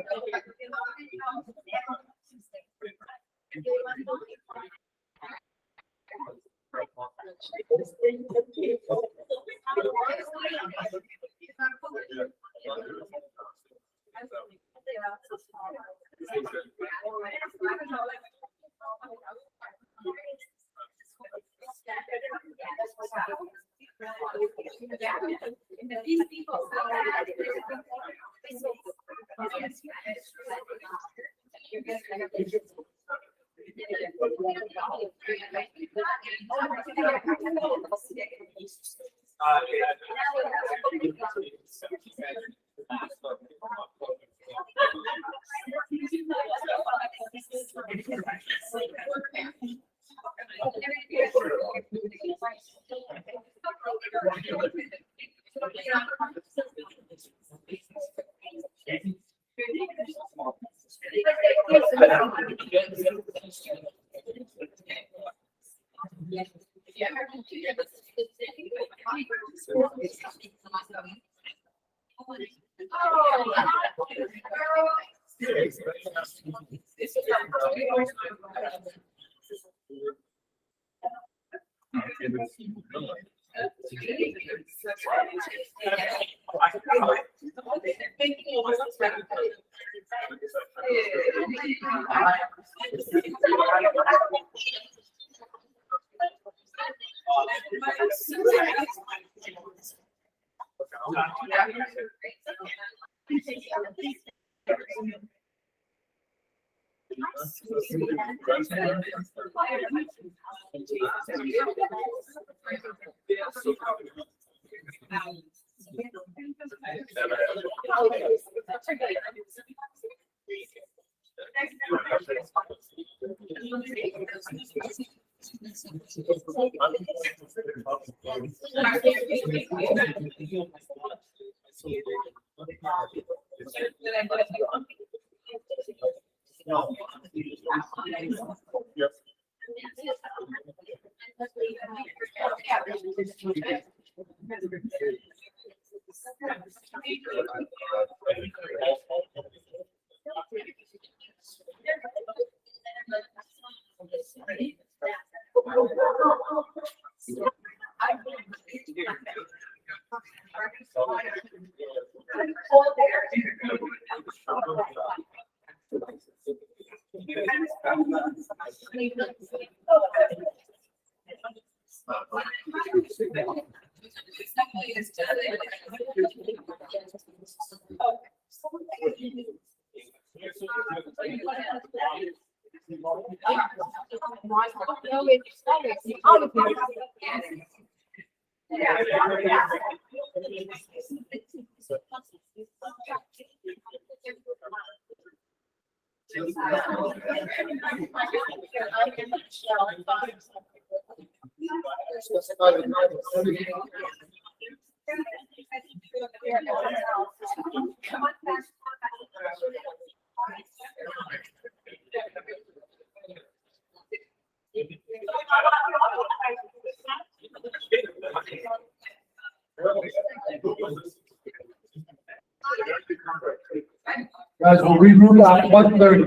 Guys, we'll regroup at 1:30.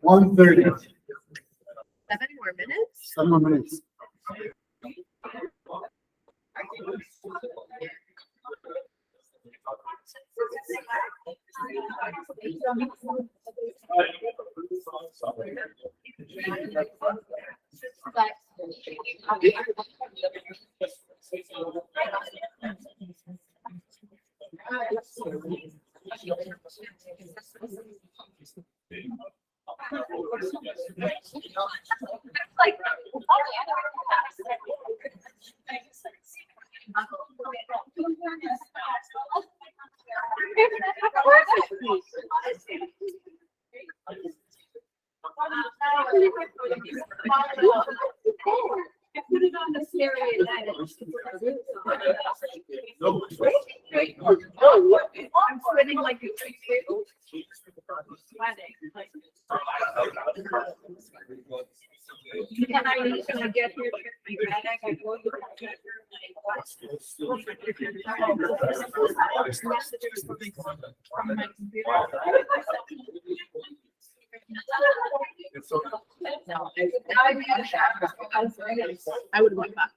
1:30. 7 more minutes? 7 more minutes. Put it on the stereo night. I'm sweating like a sweating. And I usually get here, check my bag, I go to the messages from my computer. I would want that.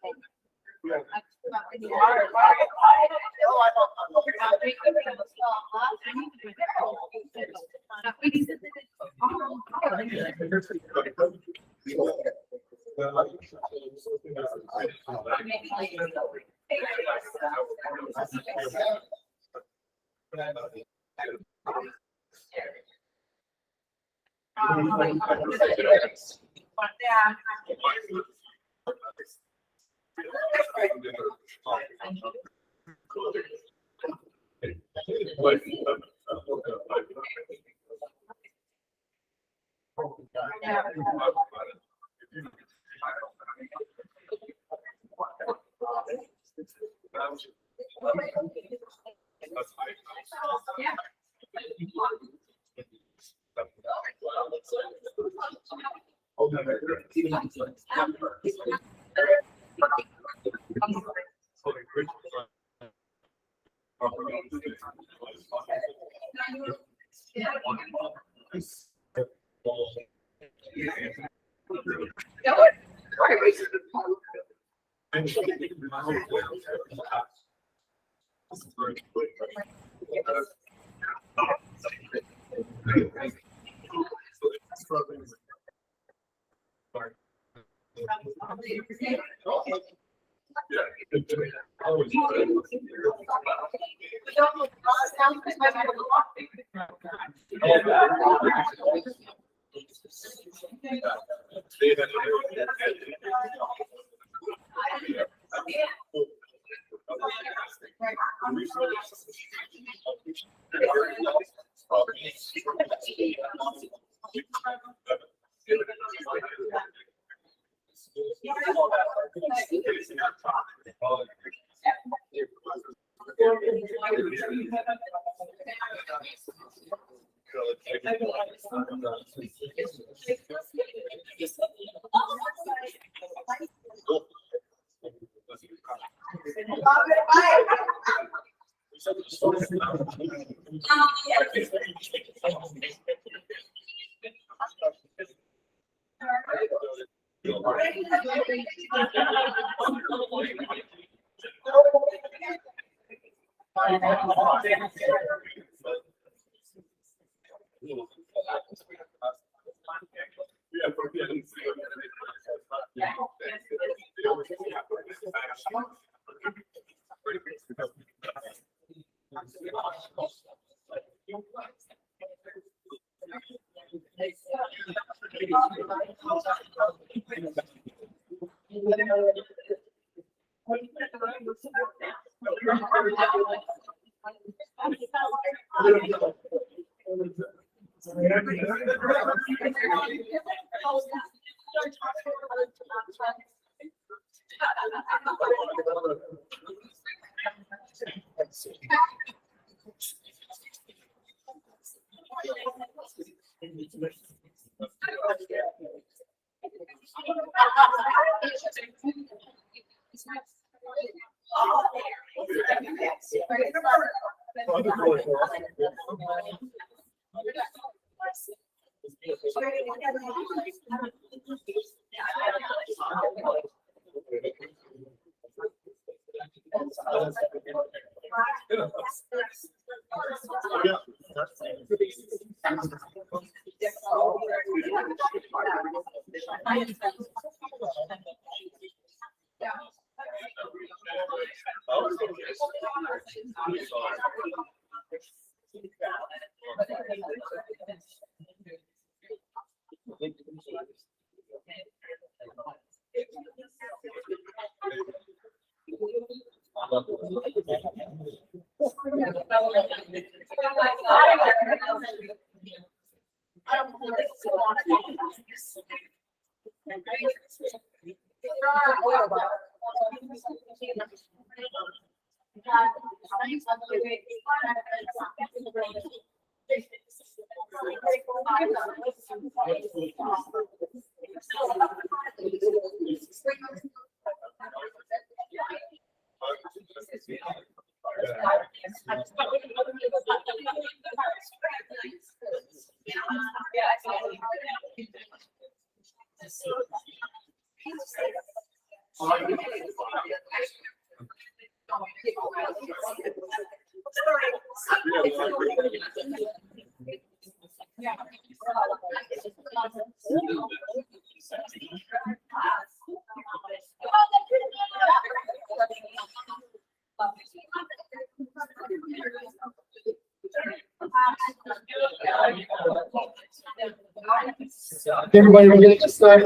Everybody ready to start?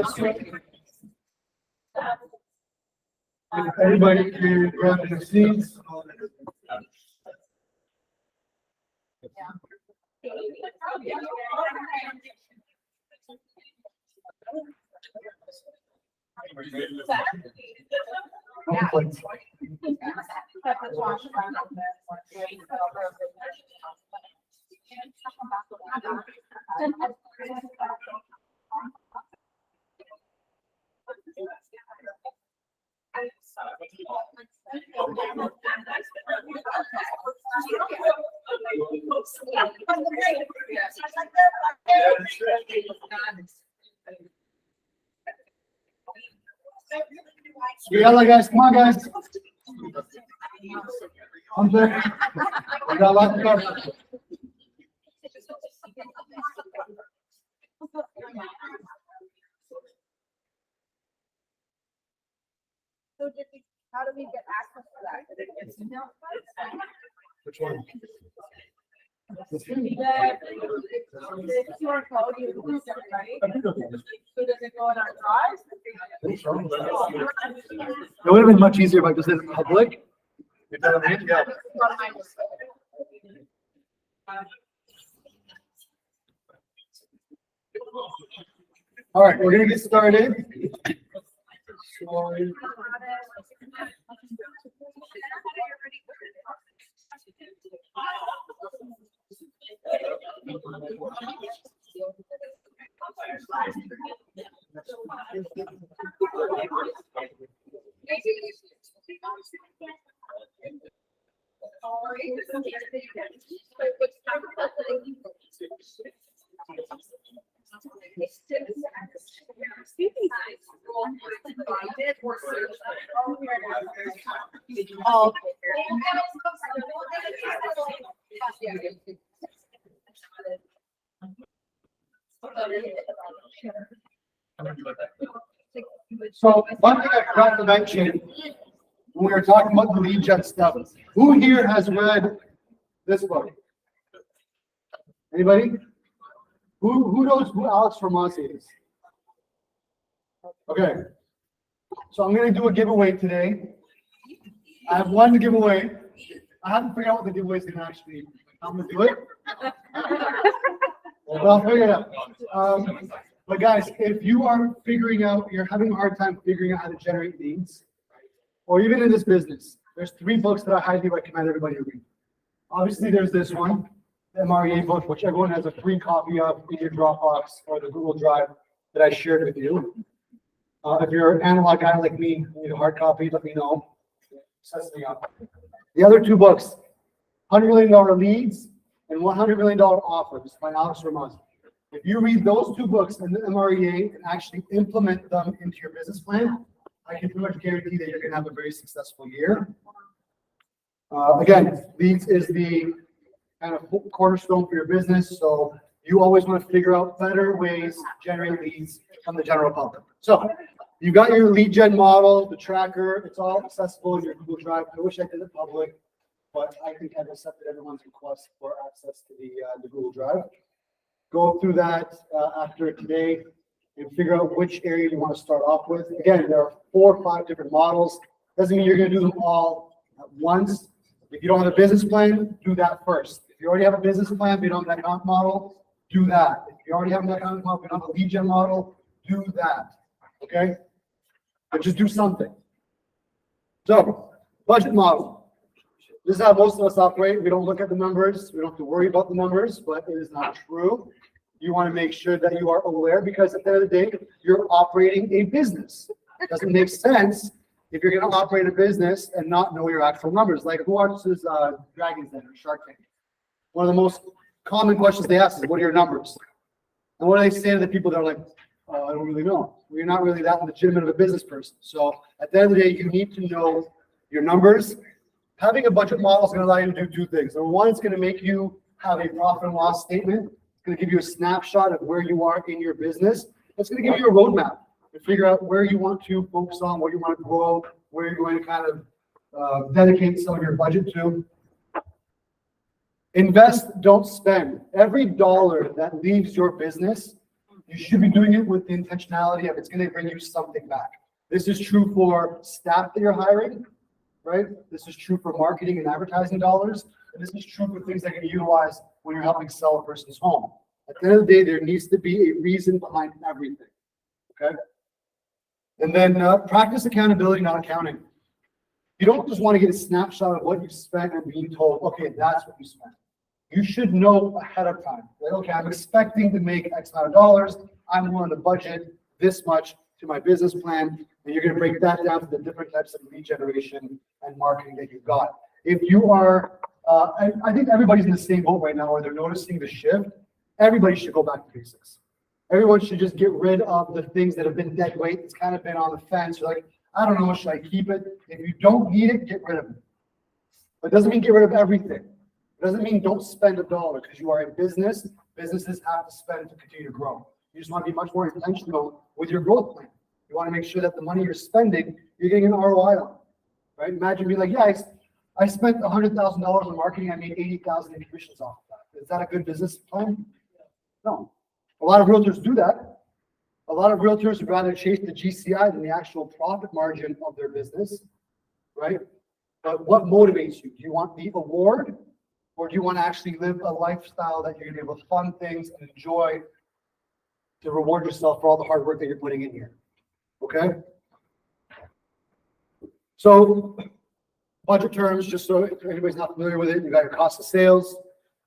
Everybody can grab their seats. Yalla guys, come on guys. I'm there. I got a lot to cover. So how do we get access to that? Which one? The QR code, you can use it, right? So does it go in our drive? It would have been much easier if I just did it public. You know what I mean? Yeah. All right, we're gonna get started. Oh. So one thing I forgot to mention when we were talking about the lead gen stuff, who here has read this book? Anybody? Who knows who Alex Ramossi is? Okay. So I'm gonna do a giveaway today. I have one to give away. I haven't figured out what the giveaway is gonna actually be. I'm gonna do it. Well, I'll figure it out. But guys, if you are you're having a hard time figuring out how to generate leads, or even in this business, there's 3 books that I highly recommend everybody read. Obviously, there's this one, the MREA book, which everyone has a free copy of in your Dropbox or the Google Drive that I shared with you. If you're an analog guy like me, you need a hard copy, let me know. Set me up. The other 2 books, $100 Million Leads and $100 Million Offers by Alex Ramossi. If you read those 2 books and the MREA and actually implement them into your business plan, I can pretty much guarantee that you're going to have a very successful year. Again, leads is the kind of cornerstone for your business. So you always want to figure out better ways to generate leads from the general public. So you got your lead gen model, the tracker, it's all accessible in your Google Drive. I wish I did it public, but I think I've accepted everyone's request for access to the Google Drive. Go through that after today and figure out which area you want to start off with. Again, there are 4 or 5 different models. Doesn't mean you're going to do them all at once. If you don't have a business plan, do that first. If you already have a business plan, but you don't have an economic model, do that. If you already have an economic model, but you don't have a lead gen model, do that. Okay? But just do something. So, budget model. This is how most of us operate. We don't look at the numbers. We don't have to worry about the numbers, but it is not true. You want to make sure that you are aware, because at the end of the day, you're operating a business. It doesn't make sense if you're going to operate a business and not know your actual numbers. Like, who watches Dragon's Den or Shark Tank? One of the most common questions they ask is, what are your numbers? And what do they say to the people that are like, I don't really know. Well, you're not really that legitimate of a business person. So at the end of the day, you need to know your numbers. Having a budget model is going to allow you to do 2 things. Number one, it's going to make you have a profit and loss statement. It's going to give you a snapshot of where you are in your business. It's going to give you a roadmap to figure out where you want to focus on, what you want to grow, where you're going to kind of dedicate some of your budget to. Invest, don't spend. Every dollar that leaves your business, you should be doing it with the intentionality of it's going to bring you something back. This is true for staff that you're hiring, right? This is true for marketing and advertising dollars. And this is true for things that can utilize when you're helping sell a person's home. At the end of the day, there needs to be a reason behind everything, okay? And then practice accountability, not accounting. You don't just want to get a snapshot of what you spent and being told, okay, that's what you spent. You should know ahead of time. Like, okay, I'm expecting to make X amount of dollars. I'm willing to budget this much to my business plan. And you're going to break that down to the different types of lead generation and marketing that you've got. If you are, I think everybody's in the same boat right now where they're noticing the shift. Everybody should go back to basics. Everyone should just get rid of the things that have been dead weight. It's kind of been on the fence. You're like, I don't know, should I keep it? If you don't need it, get rid of it. But it doesn't mean get rid of everything. It doesn't mean don't spend $1 because you are a business. Businesses have to spend to continue to grow. You just want to be much more intentional with your growth plan. You want to make sure that the money you're spending, you're getting an ROI on, right? Imagine being like, yeah, I spent $100,000 on marketing. I made $80,000 in commissions off of that. Is that a good business plan? No. A lot of realtors do that. A lot of realtors would rather chase the GCI than the actual profit margin of their business, right? But what motivates you? Do you want the award, or do you want to actually live a lifestyle that you're going to be able to fund things and enjoy to reward yourself for all the hard work that you're putting in here? Okay? So, budget terms, just so if anybody's not familiar with it, you got your cost of sales,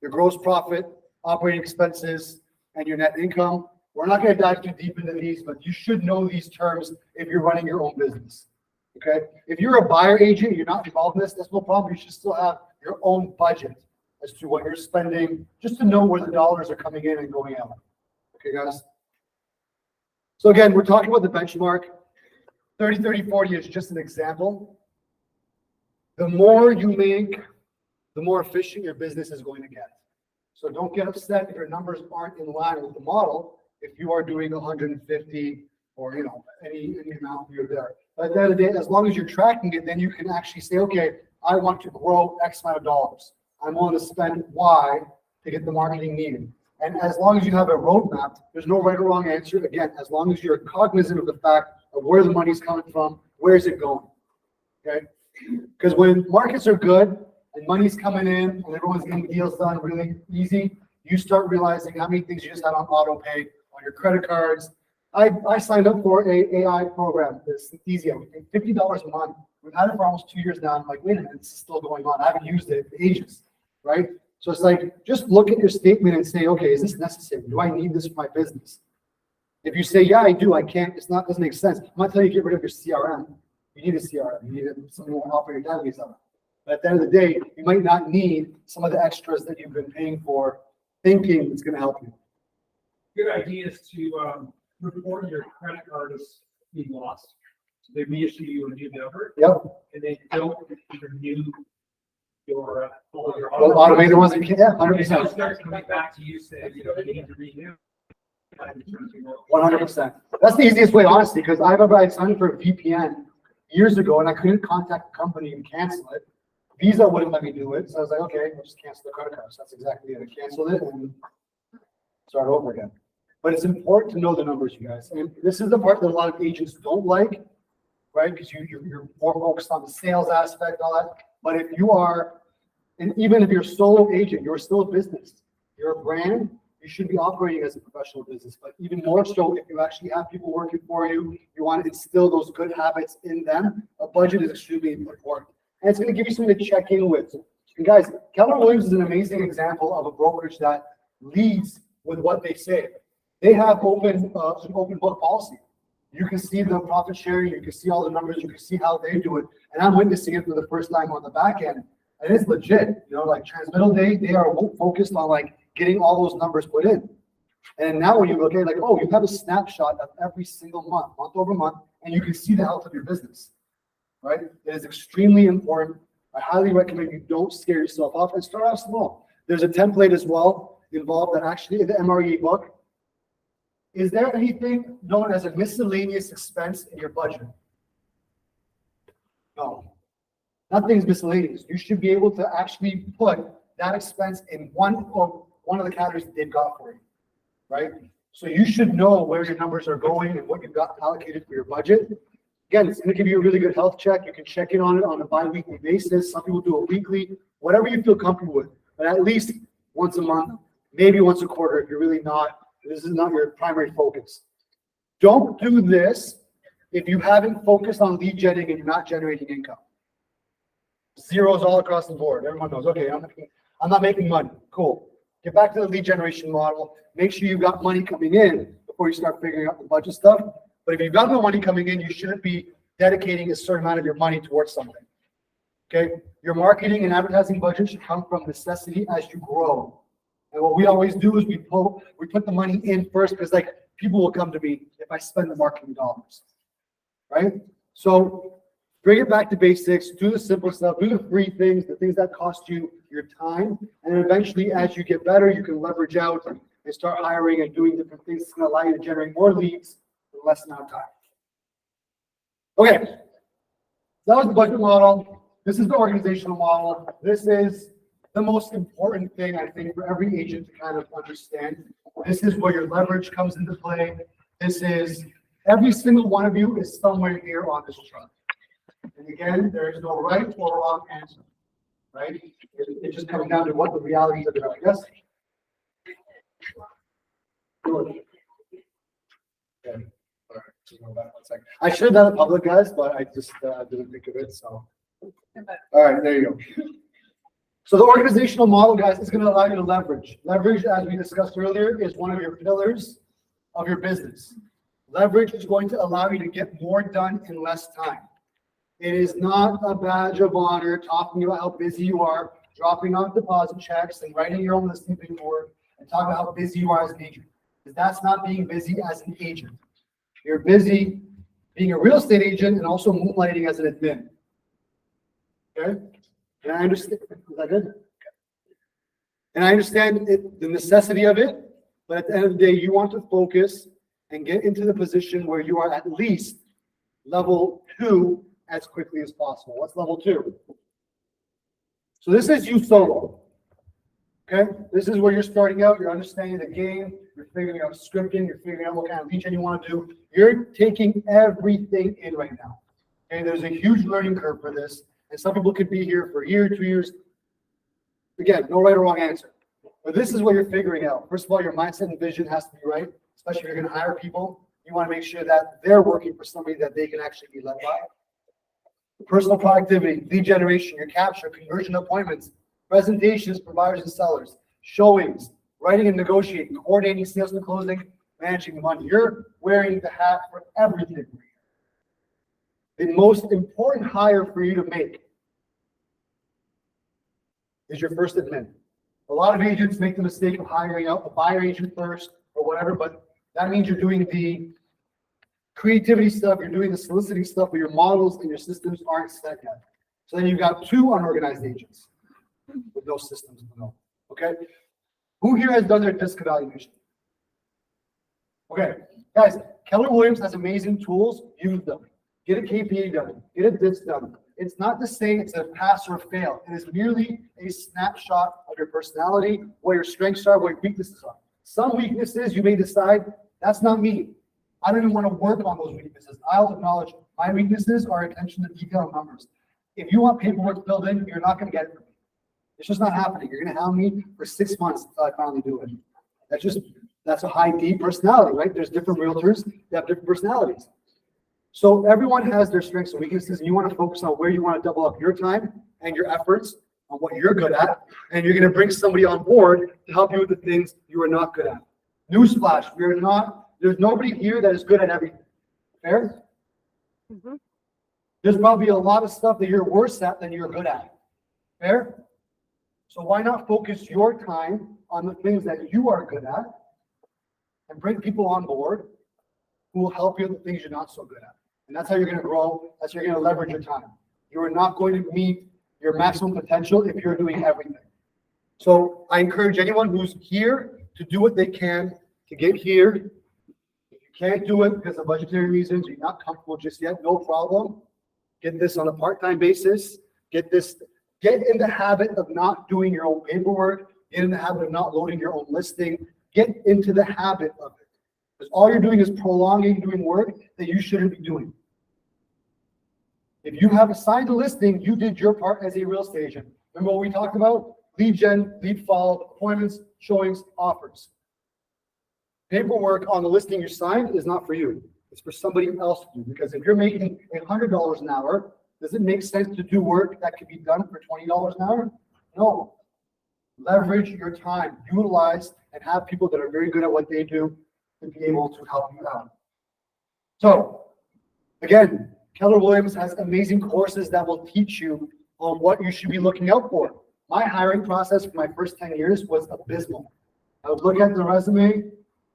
your gross profit, operating expenses, and your net income. We're not going to dive too deep into these, but you should know these terms if you're running your own business. Okay? If you're a buyer agent, you're not involved in this, that's no problem. You should still have your own budget as to what you're spending, just to know where the dollars are coming in and going out. Okay, guys? So again, we're talking about the benchmark. 30, 30, 40 is just an example. The more you make, the more efficient your business is going to get. So don't get upset if your numbers aren't in line with the model if you are doing 150 or any amount here or there. But at the end of the day, as long as you're tracking it, then you can actually say, okay, I want to grow X amount of dollars. I'm willing to spend Y to get the marketing needed. And as long as you have a roadmap, there's no right or wrong answer. Again, as long as you're cognizant of the fact of where the money's coming from, where is it going? Okay? Because when markets are good and money's coming in and everyone's getting deals done really easy, you start realizing how many things you just had on auto pay on your credit cards. I signed up for a AI program. It's easy. I'm paying $50 a month. We've had it for almost 2 years now. I'm like, wait a minute, it's still going on. I haven't used it in ages, right? So it's like, just look at your statement and say, okay, is this necessary? Do I need this for my business? If you say, yeah, I do, I can't, doesn't make sense. I'm not telling you to get rid of your CRM. You need a CRM. You need something to operate your database on. But at the end of the day, you might not need some of the extras that you've been paying for, thinking it's going to help you. Good idea is to report your credit card as being lost. So they reissue you a new number. Yep. And they don't renew your, all your. Well, automated ones, yeah, 100%. It starts coming back to you saying, you need to renew. 100%. That's the easiest way, honestly, because I remember I signed for a VPN years ago and I couldn't contact the company and cancel it. Visa wouldn't let me do it, so I was like, okay, I'll just cancel the credit card. So that's exactly it. I canceled it and start over again. But it's important to know the numbers, you guys. And this is the part that a lot of agents don't like, right? Because you're more focused on the sales aspect, all that. But if you are, and even if you're a solo agent, you're still a business. You're a brand. You should be operating as a professional business, but even more so if you actually have people working for you, you want to instill those good habits in them. A budget is extremely important. And it's going to give you something to check in with. And guys, Keller Williams is an amazing example of a brokerage that leads with what they say. They have an open book policy. You can see the profit sharing, you can see all the numbers, you can see how they do it. And I'm witnessing it for the first time on the back end. And it's legit, like transmittal day, they are focused on like getting all those numbers put in. And now when you look at it, like, oh, you have a snapshot of every single month over month, and you can see the health of your business, right? It is extremely important. I highly recommend you don't scare yourself off and start off small. There's a template as well involved that actually in the MRE book. Is there anything known as a miscellaneous expense in your budget? No, nothing's miscellaneous. You should be able to actually put that expense in one of the categories that they've got for you, right? So you should know where your numbers are going and what you've got allocated for your budget. Again, it's going to give you a really good health check. You can check in on it on a bi-weekly basis. Some people do it weekly, whatever you feel comfortable with, but at least once a month, maybe once a quarter if you're really not, this is not your primary focus. Don't do this if you haven't focused on lead generating and you're not generating income. Zeros all across the board. Everyone knows, okay, I'm not making money. Cool. Get back to the lead generation model. Make sure you've got money coming in before you start figuring out the budget stuff. But if you've got no money coming in, you shouldn't be dedicating a certain amount of your money towards something. Okay? Your marketing and advertising budget should come from necessity as you grow. And what we always do is we put the money in first because like people will come to me if I spend the marketing dollars. Right? So bring it back to basics, do the simple stuff, do the free things, the things that cost you your time. And then eventually as you get better, you can leverage out and start hiring and doing different things that's going to allow you to generate more leads in less amount of time. Okay. That was the budget model. This is the organizational model. This is the most important thing, I think, for every agent to kind of understand. This is where your leverage comes into play. This is every single one of you is somewhere here on this chart. And again, there is no right or wrong answer, right? It just comes down to what the realities of it are, I guess. Okay. All right. So go back 1 second. I should have done it public, guys, but I just didn't think of it. So, all right, there you go. So the organizational model, guys, is going to allow you to leverage. Leverage, as we discussed earlier, is one of your pillars of your business. Leverage is going to allow you to get more done in less time. It is not a badge of honor talking about how busy you are, dropping off deposit checks and writing your own listing paperwork and talking about how busy you are as an agent. Because that's not being busy as an agent. You're busy being a real estate agent and also moonlighting as an admin. Okay? And I understand, is that good? And I understand the necessity of it, but at the end of the day, you want to focus and get into the position where you are at least level 2 as quickly as possible. What's level 2? So this is you solo. Okay? This is where you're starting out, you're understanding the game, you're figuring out scripting, you're figuring out what kind of lead gen you want to do. You're taking everything in right now. Okay, there's a huge learning curve for this. And some people could be here for a year, 2 years. Again, no right or wrong answer. But this is what you're figuring out. First of all, your mindset and vision has to be right, especially if you're going to hire people. You want to make sure that they're working for somebody that they can actually be led by. Personal productivity, lead generation, your capture, conversion appointments, presentations for buyers and sellers, showings, writing and negotiating, coordinating sales and closing, managing the money. You're wearing the hat for everything. The most important hire for you to make is your first admin. A lot of agents make the mistake of hiring out a buyer agent first or whatever, but that means you're doing the creativity stuff, you're doing the soliciting stuff, but your models and your systems aren't set yet. So then you've got 2 unorganized agents. with no systems, no. Okay? Who here has done their disc evaluation? Okay, guys, Keller Williams has amazing tools. Use them. Get a KPA done. Get a disc done. It's not to say it's a pass or fail. It is merely a snapshot of your personality, what your strengths are, what your weaknesses are. Some weaknesses you may decide, that's not me. I don't even want to work on those weaknesses. I'll acknowledge my weaknesses are attention to detail and numbers. If you want paperwork filled in, you're not going to get it from me. It's just not happening. You're going to have me for 6 months until I finally do it. That's a high D personality, right? There's different realtors that have different personalities. So everyone has their strengths and weaknesses, and you want to focus on where you want to double up your time and your efforts on what you're good at, and you're going to bring somebody on board to help you with the things you are not good at. Newsflash, there's nobody here that is good at everything. Fair? Mm-hmm. There's probably a lot of stuff that you're worse at than you're good at. Fair? So why not focus your time on the things that you are good at and bring people on board who will help you with the things you're not so good at. And that's how you're going to grow. That's how you're going to leverage your time. You are not going to meet your maximum potential if you're doing everything. So I encourage anyone who's here to do what they can to get here. If you can't do it because of budgetary reasons, you're not comfortable just yet, no problem. Get this on a part-time basis. Get in the habit of not doing your own paperwork. Get in the habit of not loading your own listing. Get into the habit of it. Because all you're doing is prolonging doing work that you shouldn't be doing. If you have assigned a listing, you did your part as a real estate agent. Remember what we talked about? Lead gen, lead follow, appointments, showings, offers. Paperwork on the listing you signed is not for you. It's for somebody else to do. Because if you're making $100 an hour, does it make sense to do work that could be done for $20 an hour? No. Leverage your time, utilize, and have people that are very good at what they do to be able to help you out. So, again, Keller Williams has amazing courses that will teach you on what you should be looking out for. My hiring process for my first 10 years was abysmal. I would look at the resume,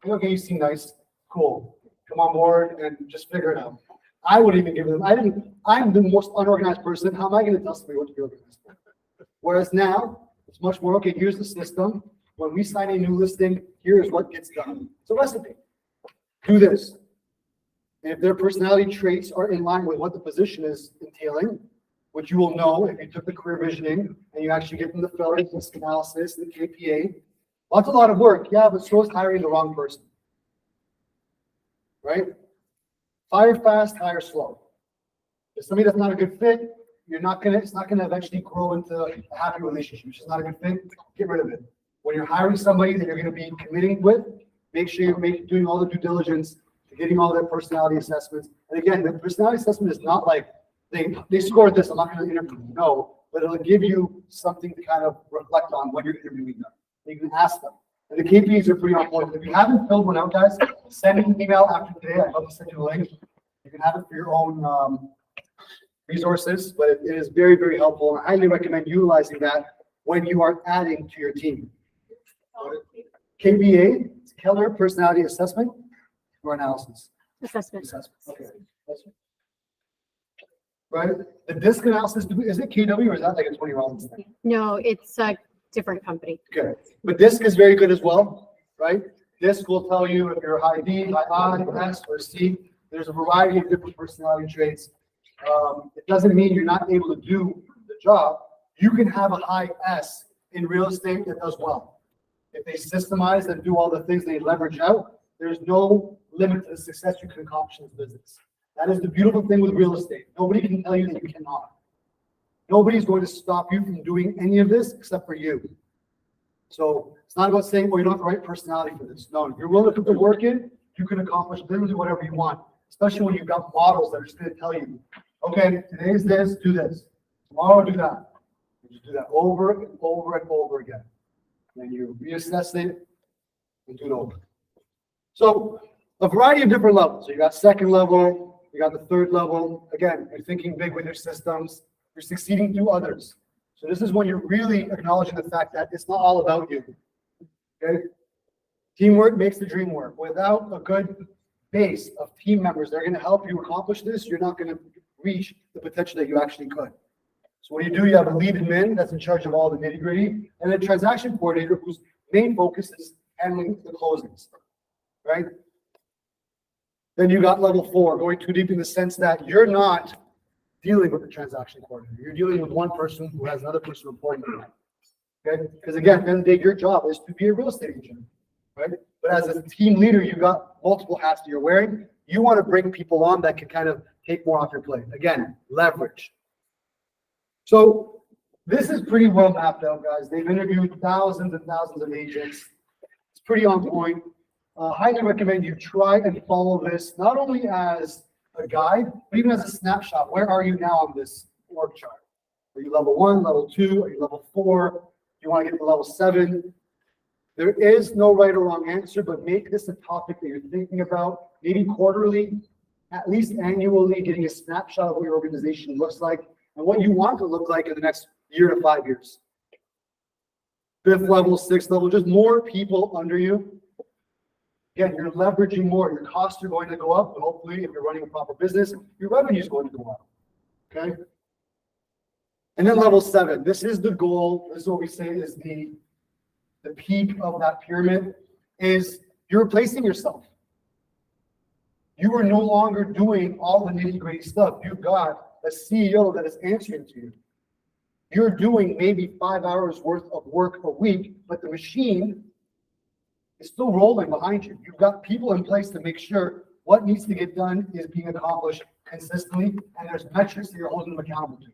okay, you seem nice, cool, come on board and just figure it out. I would even give them, I'm the most unorganized person. How am I going to tell somebody what to be organized for? Whereas now, it's much more, okay, here's the system. When we sign a new listing, here's what gets done. It's a recipe. Do this. And if their personality traits are in line with what the position is entailing, which you will know if you took the career visioning and you actually get them the filler, risk analysis, the KPA. That's a lot of work, yeah, but so is hiring the wrong person. Right? Fire fast, hire slow. If somebody that's not a good fit, it's not gonna eventually grow into a happy relationship. It's just not a good fit, get rid of it. When you're hiring somebody that you're going to be committing with, make sure you're doing all the due diligence, getting all their personality assessments. And again, the personality assessment is not like they scored this, I'm not going to interview them. No, but it'll give you something to kind of reflect on when you're interviewing them. You can ask them. And the KPIs are pretty important. If you haven't filled one out, guys, send me an email after today. I'd love to send you the link. You can have it for your own resources, but it is very, very helpful. I highly recommend utilizing that when you are adding to your team. KPA, Keller Personality Assessment or Analysis? Assessment. Okay. Right? The disc analysis, is it KW or is that like a 20 Rollins thing? No, it's a different company. Okay. But disc is very good as well, right? Disc will tell you if you're high D, high I, S, or C. There's a variety of different personality traits. It doesn't mean you're not able to do the job. You can have a high S in real estate that does well. If they systemize and do all the things they leverage out, there's no limit to the success you can accomplish in this business. That is the beautiful thing with real estate. Nobody can tell you that you cannot. Nobody's going to stop you from doing any of this except for you. So it's not about saying, well, you don't have the right personality for this. No, if you're willing to put the work in, you can accomplish literally whatever you want, especially when you've got models that are just going to tell you, okay, today's this, do this. Tomorrow, do that. You just do that over and over and over again. And you reassess it and do it over. So a variety of different levels. So you got second level, you got the third level. Again, you're thinking big with your systems. You're succeeding through others. So this is when you're really acknowledging the fact that it's not all about you. Okay? Teamwork makes the dream work. Without a good base of team members that are going to help you accomplish this, you're not going to reach the potential that you actually could. So what you have a lead admin that's in charge of all the nitty gritty, and a transaction coordinator whose main focus is handling the closings, right? Then you got level 4, going too deep in the sense that you're not dealing with the transaction coordinator. You're dealing with one person who has another person reporting to them. Okay? Because again, at the end of the day, your job is to be a real estate agent, right? But as a team leader, you got multiple hats that you're wearing. You want to bring people on that can kind of take more off your plate. Again, leverage. So this is pretty well mapped out, guys. They've interviewed thousands and thousands of agents. It's pretty on point. Highly recommend you try and follow this, not only as a guide, but even as a snapshot. Where are you now on this org chart? Are you level 1, level 2? Are you level 4? Do you want to get to level 7? There is no right or wrong answer, but make this a topic that you're thinking about, maybe quarterly, at least annually, getting a snapshot of what your organization looks like and what you want to look like in the next year to 5 years. 5th level, 6th level, just more people under you. Again, you're leveraging more. Your costs are going to go up, but hopefully, if you're running a proper business, your revenue is going to go up. Okay? And then level 7. This is the goal. This is what we say is the peak of that pyramid, is you're replacing yourself. You are no longer doing all the nitty-gritty stuff. You've got a CEO that is answering to you. You're doing maybe 5 hours worth of work a week, but the machine is still rolling behind you. You've got people in place to make sure what needs to get done is being accomplished consistently, and there's metrics that you're holding them accountable to.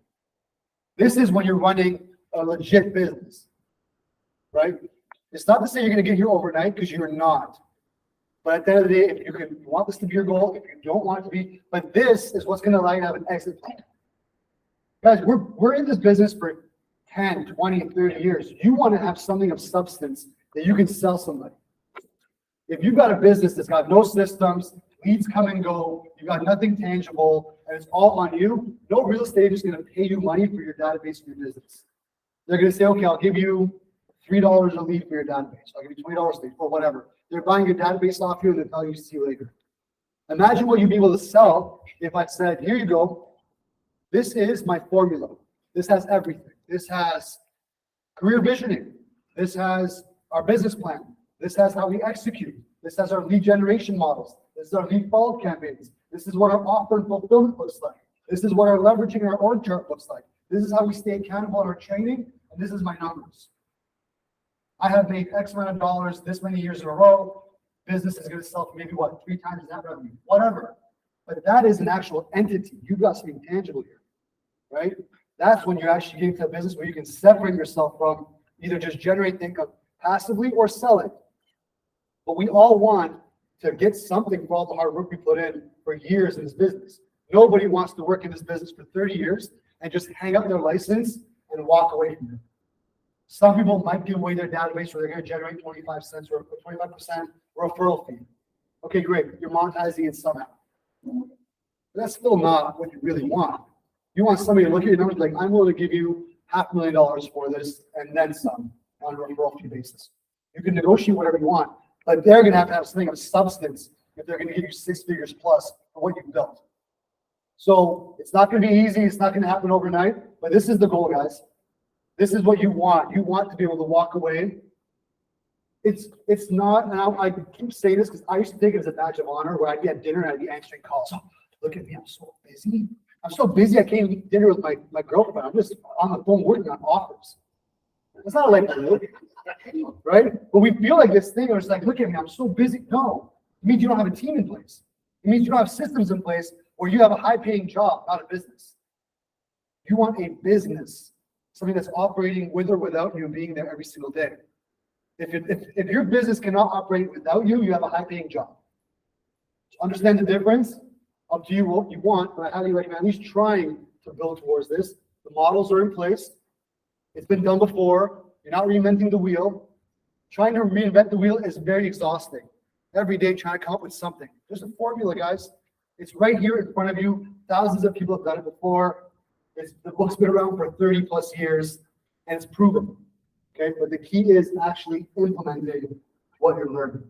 This is when you're running a legit business, right? It's not to say you're going to get here overnight, because you're not. But at the end of the day, if you want this to be your goal, if you don't want it to be, but this is what's going to allow you to have an exit plan. Guys, we're in this business for 10, 20, 30 years. You want to have something of substance that you can sell somebody. If you've got a business that's got no systems, leads come and go, you've got nothing tangible, and it's all on you, no real estate is going to pay you money for your database for your business. They're going to say, okay, I'll give you $3 a lead for your database. I'll give you $20 a lead or whatever. They're buying your database off you and they'll tell you see you later. Imagine what you'd be able to sell if I said, here you go. This is my formula. This has everything. This has career visioning. This has our business plan. This has how we execute. This has our lead generation models. This is our lead follow campaigns. This is what our offer and fulfillment looks like. This is what our leveraging our org chart looks like. This is how we stay accountable on our training. And this is my numbers. I have made X amount of dollars this many years in a row. Business is going to sell for maybe what, 3 times that revenue, whatever. But that is an actual entity. You've got something tangible here, right? That's when you're actually getting to a business where you can separate yourself from either just generate income passively or sell it. But we all want to get something for all the hard work we put in for years in this business. Nobody wants to work in this business for 30 years and just hang up their license and walk away from it. Some people might give away their database where they're going to generate 25 cents or 25% referral fee. Okay, great. You're monetizing it somehow. But that's still not what you really want. You want somebody to look at your numbers like, I'm willing to give you $500,000 for this and then some on a referral fee basis. You can negotiate whatever you want, but they're going to have something of substance if they're going to give you 6 figures plus for what you've built. So it's not going to be easy. It's not going to happen overnight, but this is the goal, guys. This is what you want. You want to be able to walk away. It's not, and I keep saying this because I used to take it as a badge of honor where I'd be at dinner and I'd be answering calls. Oh, look at me, I'm so busy. I'm so busy I can't eat dinner with my girlfriend. I'm just on the phone working on offers. It's not like that, right? But we feel like this thing where it's like, look at me, I'm so busy. No, it means you don't have a team in place. It means you don't have systems in place where you have a high-paying job, not a business. You want a business. Something that's operating with or without you being there every single day. If your business cannot operate without you, you have a high-paying job. So understand the difference. Up to you what you want, but I highly recommend at least trying to build towards this. The models are in place. It's been done before. You're not reinventing the wheel. Trying to reinvent the wheel is very exhausting. Every day trying to come up with something. There's a formula, guys. It's right here in front of you. Thousands of people have done it before. The book's been around for 30 plus years and it's proven. Okay, but the key is actually implementing what you're learning.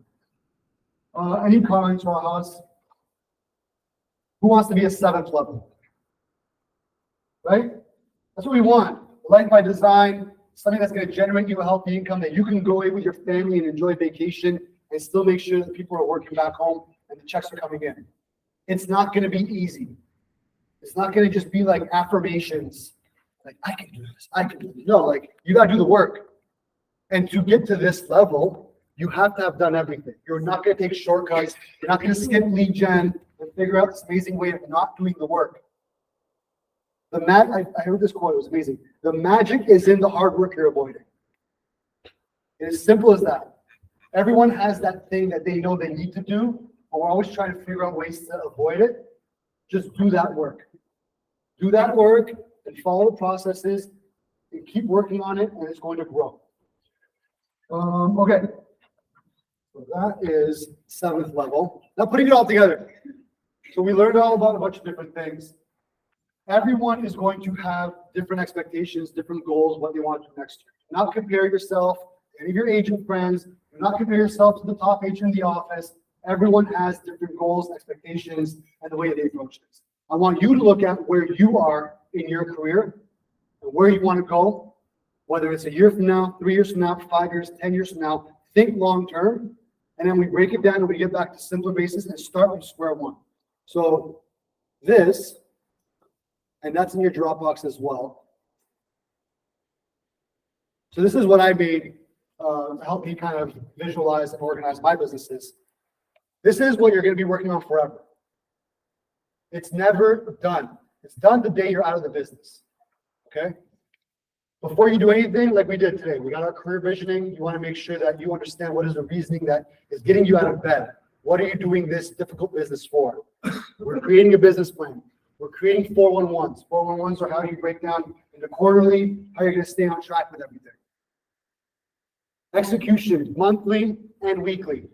Any comments, Rajas? Who wants to be a 7th level? Right? That's what we want. Life by design, something that's going to generate you a healthy income that you can go away with your family and enjoy vacation and still make sure that people are working back home and the checks are coming in. It's not going to be easy. It's not going to just be like affirmations. Like, I can do this. I can do this. No, like, you got to do the work. And to get to this level, you have to have done everything. You're not going to take shortcuts. You're not going to skip lead gen and figure out this amazing way of not doing the work. I heard this quote, it was amazing. The magic is in the hard work you're avoiding. It's as simple as that. Everyone has that thing that they know they need to do, but we're always trying to figure out ways to avoid it. Just do that work. Do that work and follow the processes and keep working on it, and it's going to grow. Okay. So that is 7th level. Now putting it all together. So we learned all about a bunch of different things. Everyone is going to have different expectations, different goals, what they want to do next year. Do not compare yourself to any of your agent friends. Do not compare yourself to the top agent in the office. Everyone has different goals, expectations, and the way they approach this. I want you to look at where you are in your career and where you want to go, whether it's a year from now, 3 years from now, 5 years, 10 years from now. Think long term, and then we break it down and we get back to simpler basis and start from square one. So this, and that's in your Dropbox as well. So this is what I made to help me kind of visualize and organize my businesses. This is what you're going to be working on forever. It's never done. It's done the day you're out of the business. Okay? Before you do anything like we did today, we got our career visioning. You want to make sure that you understand what is the reasoning that is getting you out of bed. What are you doing this difficult business for? We're creating a business plan. We're creating 411s. 411s are how you break down into quarterly, how you're going to stay on track with everything. Execution, monthly and weekly.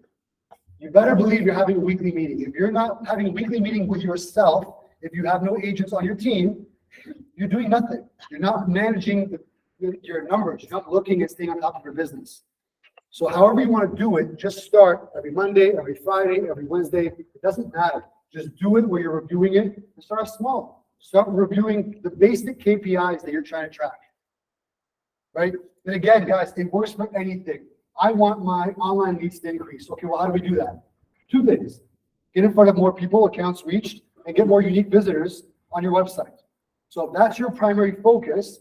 You better believe you're having a weekly meeting. If you're not having a weekly meeting with yourself, if you have no agents on your team, you're doing nothing. You're not managing your numbers. You're not looking and staying on top of your business. So however you want to do it, just start every Monday, every Friday, every Wednesday. It doesn't matter. Just do it where you're reviewing it and start small. Start reviewing the basic KPIs that you're trying to track. Right? And again, guys, it works for anything. I want my online leads to increase. Okay, well, how do we do that? 2 things. Get in front of more people, accounts reached, and get more unique visitors on your website. So if that's your primary focus,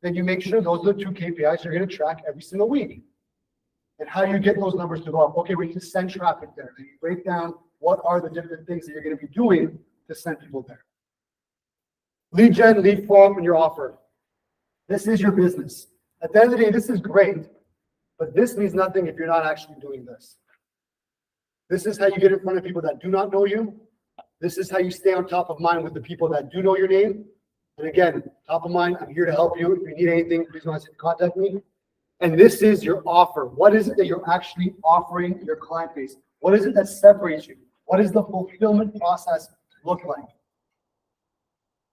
then you make sure those are the 2 KPIs you're going to track every single week. And how do you get those numbers to go up? Okay, we need to send traffic there. And you break down what are the different things that you're going to be doing to send people there. Lead gen, lead form, and your offer. This is your business. At the end of the day, this is great, but this means nothing if you're not actually doing this. This is how you get in front of people that do not know you. This is how you stay on top of mind with the people that do know your name. And again, top of mind, I'm here to help you. If you need anything, please don't hesitate to contact me. And this is your offer. What is it that you're actually offering your client base? What is it that separates you? What does the fulfillment process look like?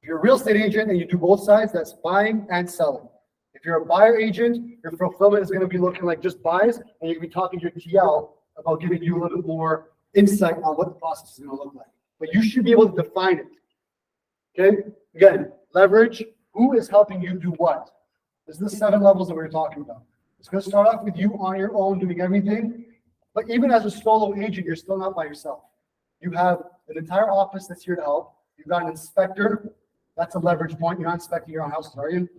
If you're a real estate agent and you do both sides, that's buying and selling. If you're a buyer agent, your fulfillment is going to be looking like just buys, and you're going to be talking to your TL about giving you a little bit more insight on what the process is going to look like. But you should be able to define it. Okay? Again, leverage. Who is helping you do what? This is the 7 levels that we were talking about. It's going to start off with you on your own doing everything. But even as a solo agent, you're still not by yourself. You have an entire office that's here to help. You've got an inspector. That's a leverage point. You're not inspecting your own houses, are you?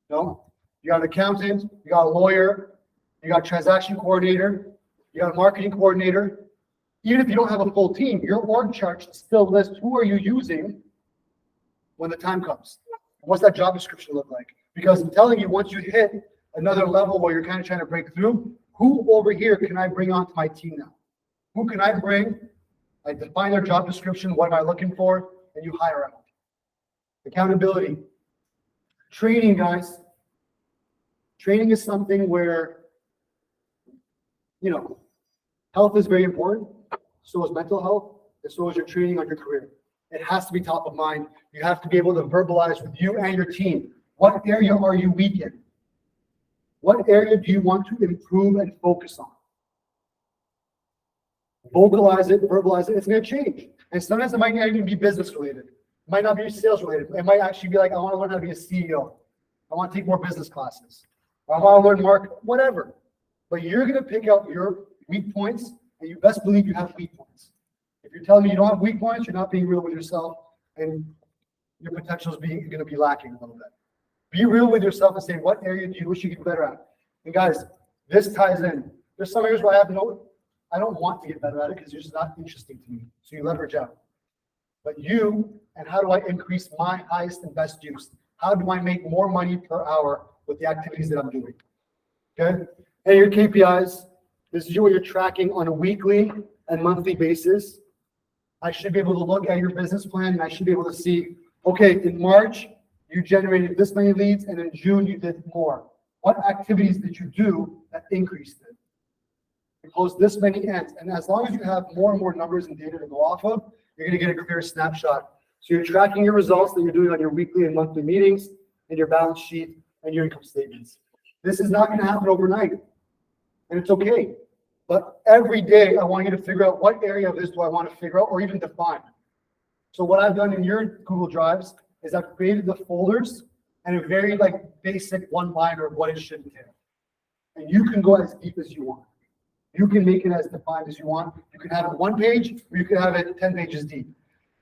No. You got an accountant. You got a lawyer. You got a transaction coordinator. You got a marketing coordinator. Even if you don't have a full team, your org chart still lists who are you using when the time comes. What's that job description look like? Because I'm telling you, once you hit another level where you're kind of trying to break through, who over here can I bring onto my team now? Who can I bring? I define their job description, what am I looking for, and you hire out. Accountability. Training, guys. Training is something where, health is very important. So is mental health, and so is your training on your career. It has to be top of mind. You have to be able to verbalize with you and your team. What area are you weak in? What area do you want to improve and focus on? Vocalize it, verbalize it. It's going to change. And sometimes it might not even be business related. It might not be sales related. It might actually be like, I want to learn how to be a CEO. I want to take more business classes. I want to learn market, whatever. But you're going to pick out your weak points, and you best believe you have weak points. If you're telling me you don't have weak points, you're not being real with yourself, and your potential is going to be lacking a little bit. Be real with yourself and say, what area do you wish you could get better at? And guys, this ties in. There's some areas where I don't want to get better at it because it's just not interesting to me. So you leverage out. But and how do I increase my highest and best use? How do I make more money per hour with the activities that I'm doing? Okay? And your KPIs, this is what you're tracking on a weekly and monthly basis. I should be able to look at your business plan and I should be able to see, okay, in March, you generated this many leads, and in June, you did more. What activities did you do that increased it? You closed this many ends. And as long as you have more and more numbers and data to go off of, you're going to get a clear snapshot. So you're tracking your results that you're doing on your weekly and monthly meetings and your balance sheet and your income statements. This is not going to happen overnight. And it's okay. But every day, I want you to figure out what area of this do I want to figure out or even define. So what I've done in your Google Drives is I've created the folders and a very basic one-liner of what it should entail. And you can go as deep as you want. You can make it as defined as you want. You can have it 1 page, or you can have it 10 pages deep.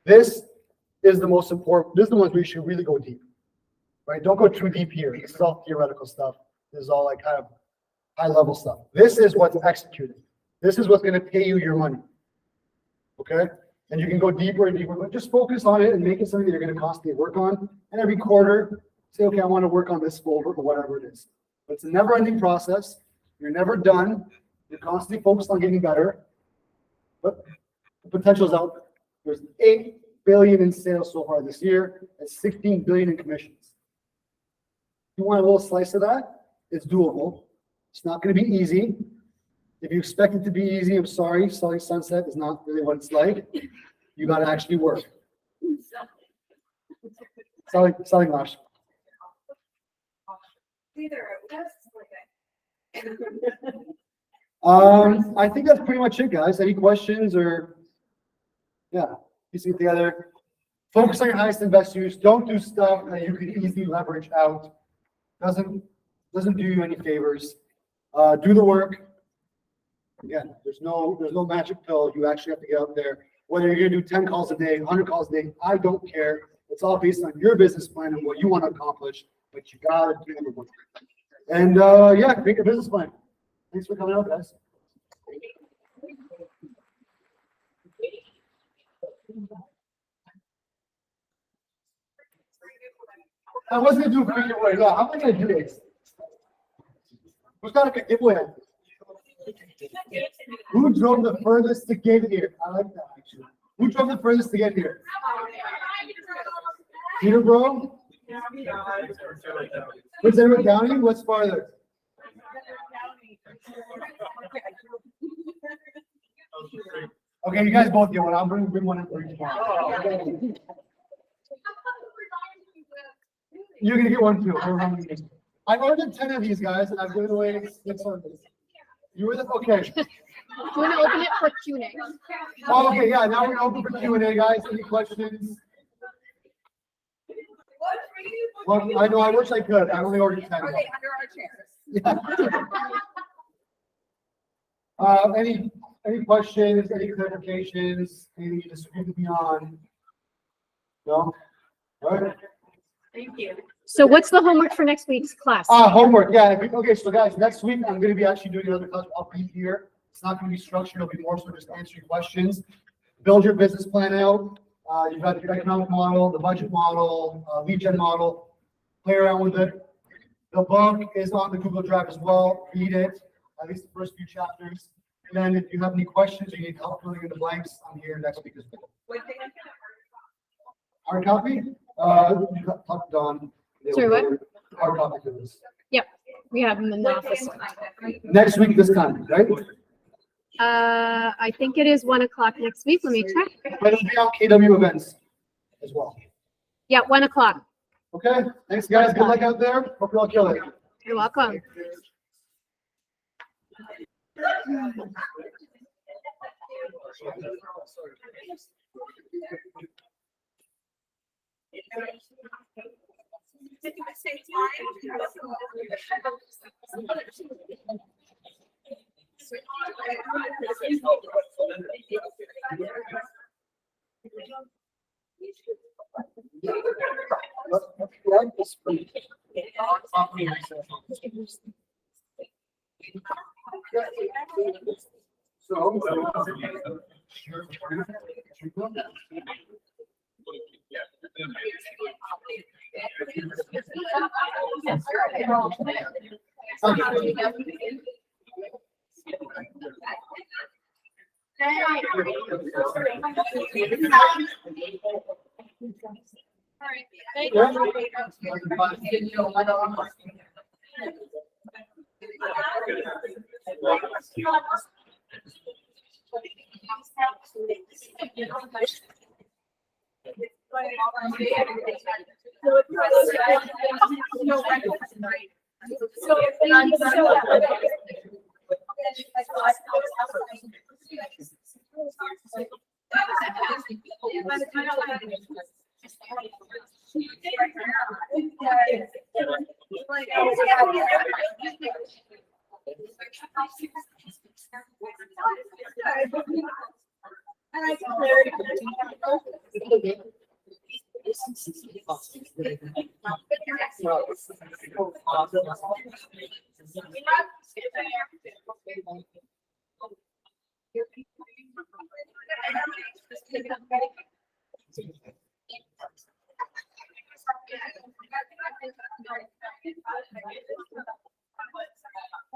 This is the most important. This is the ones where you should really go deep, right? Don't go too deep here. This is all theoretical stuff. This is all kind of high-level stuff. This is what's executed. This is what's going to pay you your money, okay? And you can go deeper and deeper, but just focus on it and make it something that you're going to constantly work on. And every quarter, say, okay, I want to work on this folder or whatever it is. But it's a never-ending process. You're never done. You're constantly focused on getting better. But the potential is out there. There's $8 billion in sales so far this year and $16 billion in commissions. If you want a little slice of that, it's doable. It's not going to be easy. If you expect it to be easy, I'm sorry, selling Sunset is not really what it's like. You got to actually work. Selling Lash. I think that's pretty much it, guys. Any questions or piecing it together? Focus on your highest and best use. Don't do stuff that you can easily leverage out. Doesn't do you any favors. Do the work. Again, there's no magic pill. You actually have to get out there. Whether you're gonna do 10 calls a day, 100 calls a day, I don't care. It's all based on your business plan and what you want to accomplish, but you gotta do the work. And create your business plan. Thanks for coming out, guys. I was gonna do a free giveaway. Yeah, how am I gonna do this? Who's got a good giveaway? Who drove the furthest to get here? I like that actually. Who drove the furthest to get here? Peterborough? What's Edward County? What's farther? Okay, you guys both get one. I'll bring one in for you tomorrow. You're gonna get one too. I ordered 10 of these guys, and I've given away 6 of these. You were the okay. Do you want to open it for Q&A? Oh, okay, yeah. Now we're gonna open for Q&A, guys. Any questions? Well, I know. I wish I could. I only ordered 10. Are they under our chairs? Yeah. Any questions? Any clarifications? Anything you disagree with me on? No. All right. Thank you. So what's the homework for next week's class? Homework. Yeah. Okay. So guys, next week I'm going to be actually doing another class. I'll be here. It's not going to be structured. It'll be more so just answering questions. Build your business plan out. You've got your economic model, the budget model, lead gen model. Play around with it. The book is on the Google Drive as well. Read it, at least the first few chapters. And then if you have any questions or you need help filling in the blanks, I'm here next week as well. Hard copy? Talk to Don. Sorry, what? Hard copy for this. Yep, we have them in the office. Next week this time, right? I think it is 1 o'clock next week. Let me check. But it'll be on KW events as well. Yeah, 1 o'clock. Okay, thanks guys. Good luck out there. Hope you all kill it. You're welcome.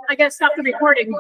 I gotta stop the recording.